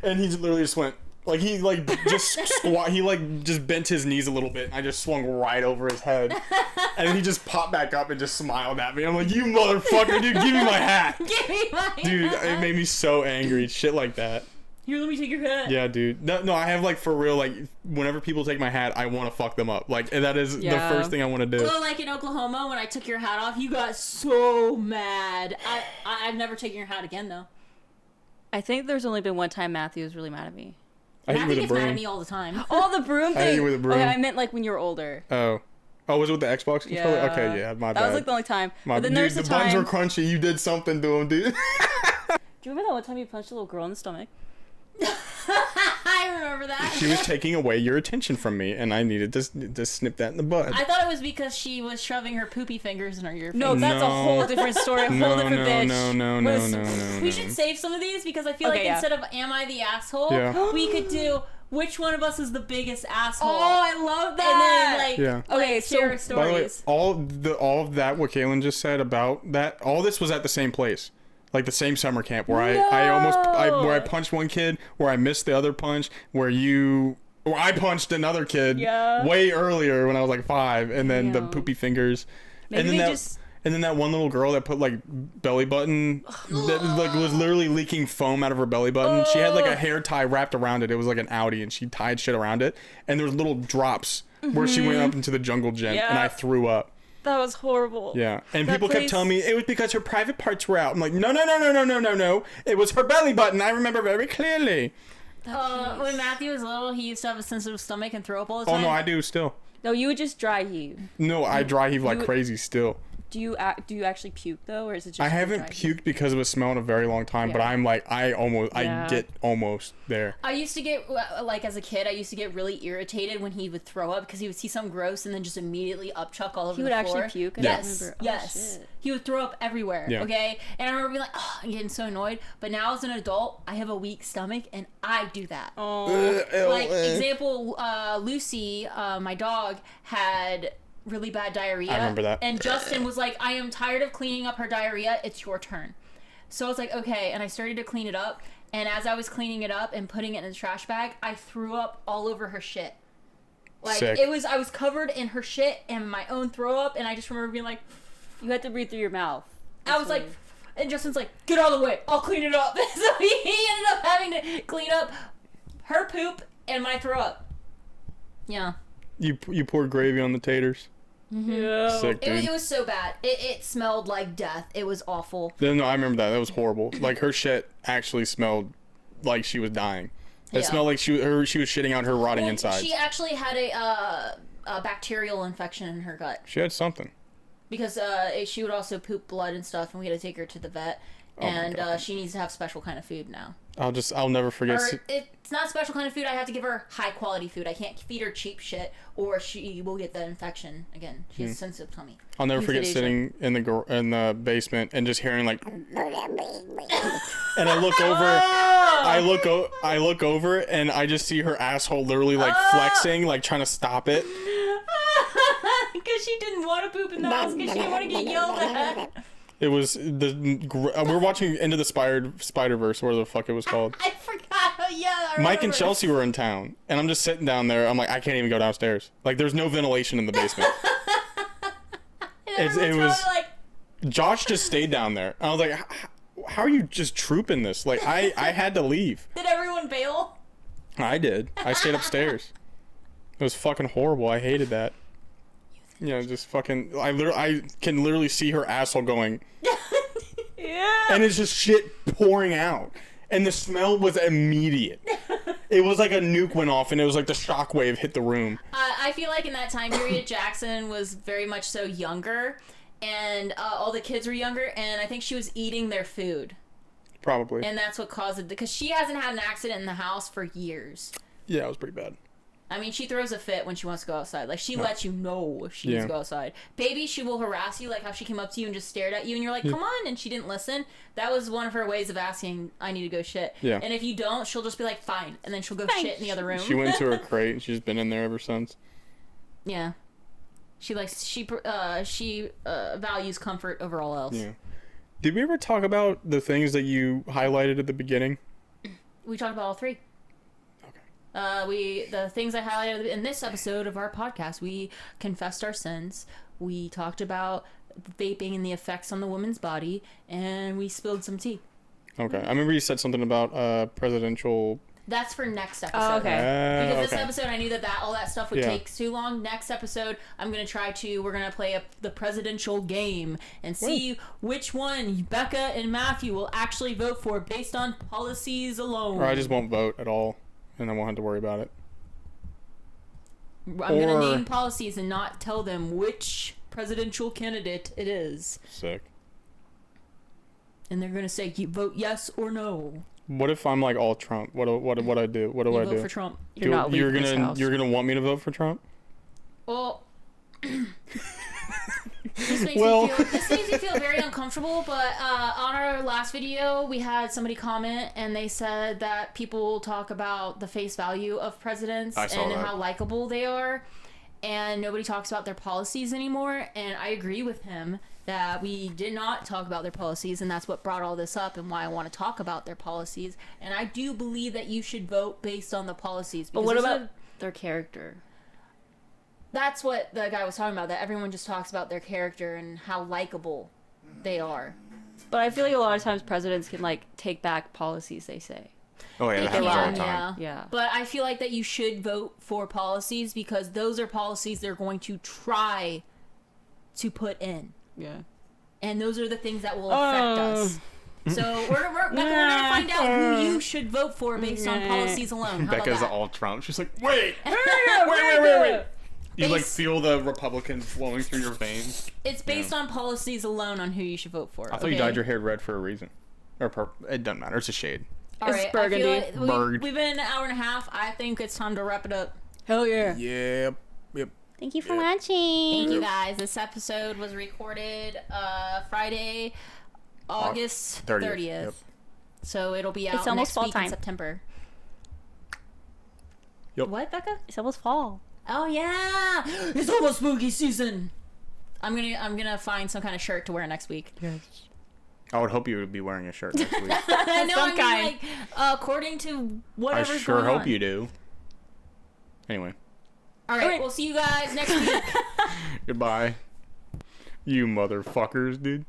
and he literally just went like he like just squat. He like just bent his knees a little bit, and I just swung right over his head, and then he just popped back up and just smiled at me. I'm like, you motherfucker, dude, give me my hat, Give me my dude. It made me so angry. Shit like that. Here, let me take your hat. Yeah, dude. No, I have like for real. Like whenever people take my hat, I want to fuck them up. Like that is the Yeah. first thing I want to do. Well, like in Oklahoma, when I took your hat off, you got so mad. I've never taken your hat again, though. I think there's only been one time Matthew was really mad at me. I hit you Matthew with a gets mad at broom. me all the time. Oh, the broom I hit thing. you with a broom. Okay, I meant like when you were older. Oh, was it with the Xbox controller? Okay, yeah, my bad. That was like the only time. My, But then dude, there's the the buns time. were crunchy. You did something to them, dude. Do you remember that one time you punched a little girl in the stomach? I remember that. She was taking away your attention from me, and I needed to snip that in the bud. I thought it was because she was shoving her poopy fingers in her ear. No, that's a No. whole different story. A whole No, different no, bitch. no, Was- We should save some of these because I feel Okay, like yeah. instead of "Am I the asshole," Yeah. we could do "Which one of us is the biggest asshole?" Oh, I love and that. then like, Yeah. Okay, like, so, share By the way, stories. all of that what Kaylin just said about that, all this was at the same place, like the same summer camp where where I punched one kid, where I missed the other punch, where I punched another kid Yeah. way earlier when I was like 5, and then the Damn. poopy fingers, Maybe and then they that. just- And then that one little girl that put like belly button that like was literally leaking foam out of her belly button. She had like a hair tie wrapped around it. It was like an Audi, and she tied shit around it. And there was little drops where she went up into the jungle gym, and I threw up. That was horrible. Yeah, and That people kept place- telling me it was because her private parts were out. I'm like, no. It was her belly button. I remember very clearly. When Matthew was little, he used to have a sensitive stomach and throw up all the Oh time. no, I do still. No, you would just dry heave. No, I dry heave like you- crazy still. Do you actually puke though, or is it just? I like haven't dry heave? puked because of a smell in a very long time, but Yeah. I'm like, I Yeah. get almost there. I used to get, like, as a kid, I used to get really irritated when he would throw up because he would see something gross and then just immediately upchuck all over He the would floor. actually puke. I Yes, remember. Oh, yes. shit. He would throw up everywhere, Yeah. okay? And I remember being like, oh, I'm getting so annoyed. But now as an adult, I have a weak stomach and I do that. Oh. Like, example, Lucy, my dog, had really bad diarrhea. I remember that. And Justin was like, I am tired of cleaning up her diarrhea. It's your turn. So I was like, okay. And I started to clean it up. And as I was cleaning it up and putting it in the trash bag, I threw up all over her shit. Like, Sick. I was covered in her shit and my own throw up. And I just remember being like, You had to breathe through your mouth. I was like, and Justin's like, get out of the way. I'll clean it up. So he ended up having to clean up her poop and my throw up. Yeah. You poured gravy on the taters. Yeah. Sick, It, dude. it was so bad. It smelled like death. It was awful. No, I remember that. That was horrible. Like her shit actually smelled like she was dying. It Yeah. smelled like she was shitting out her rotting Well, insides. she actually had a bacterial infection in her gut She had something. because she would also poop blood and stuff, and we had to take her to the vet. Oh my And God. she needs to have special kind of food now. I'll never forget. Or it's not special kind of food. I have to give her high quality food. I can't feed her cheap shit, or she will get that infection again. She Hmm. has a sensitive tummy. I'll never forget euthanasia. sitting in the basement and just hearing like, and I look over, I look over, and I just see her asshole literally like flexing, like trying to stop it. Because she didn't want to poop in the house because she didn't want to get yelled at. It was we were watching Into the Spider-Verse, whatever the fuck it was called. I forgot. Yeah, I Mike and remember. Chelsea were in town, and I'm just sitting down there. I'm like, I can't even go downstairs. Like, there's no ventilation in the basement. And it everyone's was- probably like, Josh just stayed down there. I was like, how are you just trooping this? Like, I had to leave. did everyone bail? I did. I stayed upstairs. It was fucking horrible. I hated that. You know, just fucking. I can literally see her asshole going, Yeah. and it's just shit pouring out, and the smell was immediate. It was like a nuke went off, and it was like the shockwave hit the room. I feel like in that time period, Jackson was very much so younger, and all the kids were younger, and I think she was eating their food, Probably. and that's what caused it. Because she hasn't had an accident in the house for years. Yeah, it was pretty bad. I mean, she throws a fit when she wants to go outside. Like, she lets you know if she needs Yeah. to go outside. Baby, she will harass you, like how she came up to you and just stared at you, and you're like, come on, and she didn't listen. That was one of her ways of asking, I need to go shit. Yeah. And if you don't, she'll just be like, fine, and then she'll go Fine. shit in the other room. She went into her crate, and she's been in there ever since. Yeah. She likes, she values comfort over all else. Yeah. Did we ever talk about the things that you highlighted at the beginning? We talked about all three. The things I highlighted in this episode of our podcast, we confessed our sins. We talked about vaping and the effects on the woman's body, and we spilled some tea. Okay. I remember you said something about presidential. That's for next episode. Oh, okay. Because this okay. episode, I knew that all that stuff would Yeah. take too long. Next episode, we're gonna play the presidential game and see which one Becca and Matthew will actually vote for based on policies alone. Or I just won't vote at all, and I won't have to worry about it. I'm gonna or- name policies and not tell them which presidential candidate it is, Sick. and they're gonna say you vote yes or no. What if I'm like all Trump? What I do? What do You I vote do? for Trump. You're not you're leaving this gonna house. you're gonna want me to vote for Trump? Well, this makes me feel very uncomfortable. But on our last video, we had somebody comment, and they said that people talk about the face value of presidents I saw and that. how likable they are, and nobody talks about their policies anymore. And I agree with him that we did not talk about their policies, and that's what brought all this up and why I want to talk about their policies. And I do believe that you should vote based on the policies. But because what those about are- their character? that's what the guy was talking about. That everyone just talks about their character and how likable they are. But I feel like a lot of times presidents can like take back policies they say. Oh yeah, that happens all the time. Yeah. But I feel like that you should vote for policies because those are policies they're going to try to put in. Yeah. And those are the things that will affect us. So we're gonna find out who you should vote for based on policies alone. How Becca's about that? all Trump. She's like, wait. You like Base- feel the Republican flowing through your veins. It's based on policies alone on who you should vote for. I thought you dyed your hair red for a reason. Or purple. It doesn't matter. It's a shade. All It's right, I burgundy. feel like Bird. we've been an hour and a half. I think it's time to wrap it up. Hell yeah. Yep. Thank you for watching. Thank you guys. This episode was recorded Friday, August 30th. Yep. So it'll be out It's almost next fall week time. in September. Yep. What, Becca? It's almost fall. Oh yeah, it's almost spooky season. I'm gonna find some kind of shirt to wear next week. Yes. I would hope you would be wearing a shirt next week. I know. Some I mean, kind. like according to I whatever's sure going hope on. you do. Anyway, All right, we'll see you guys next week. goodbye. You motherfuckers, dude.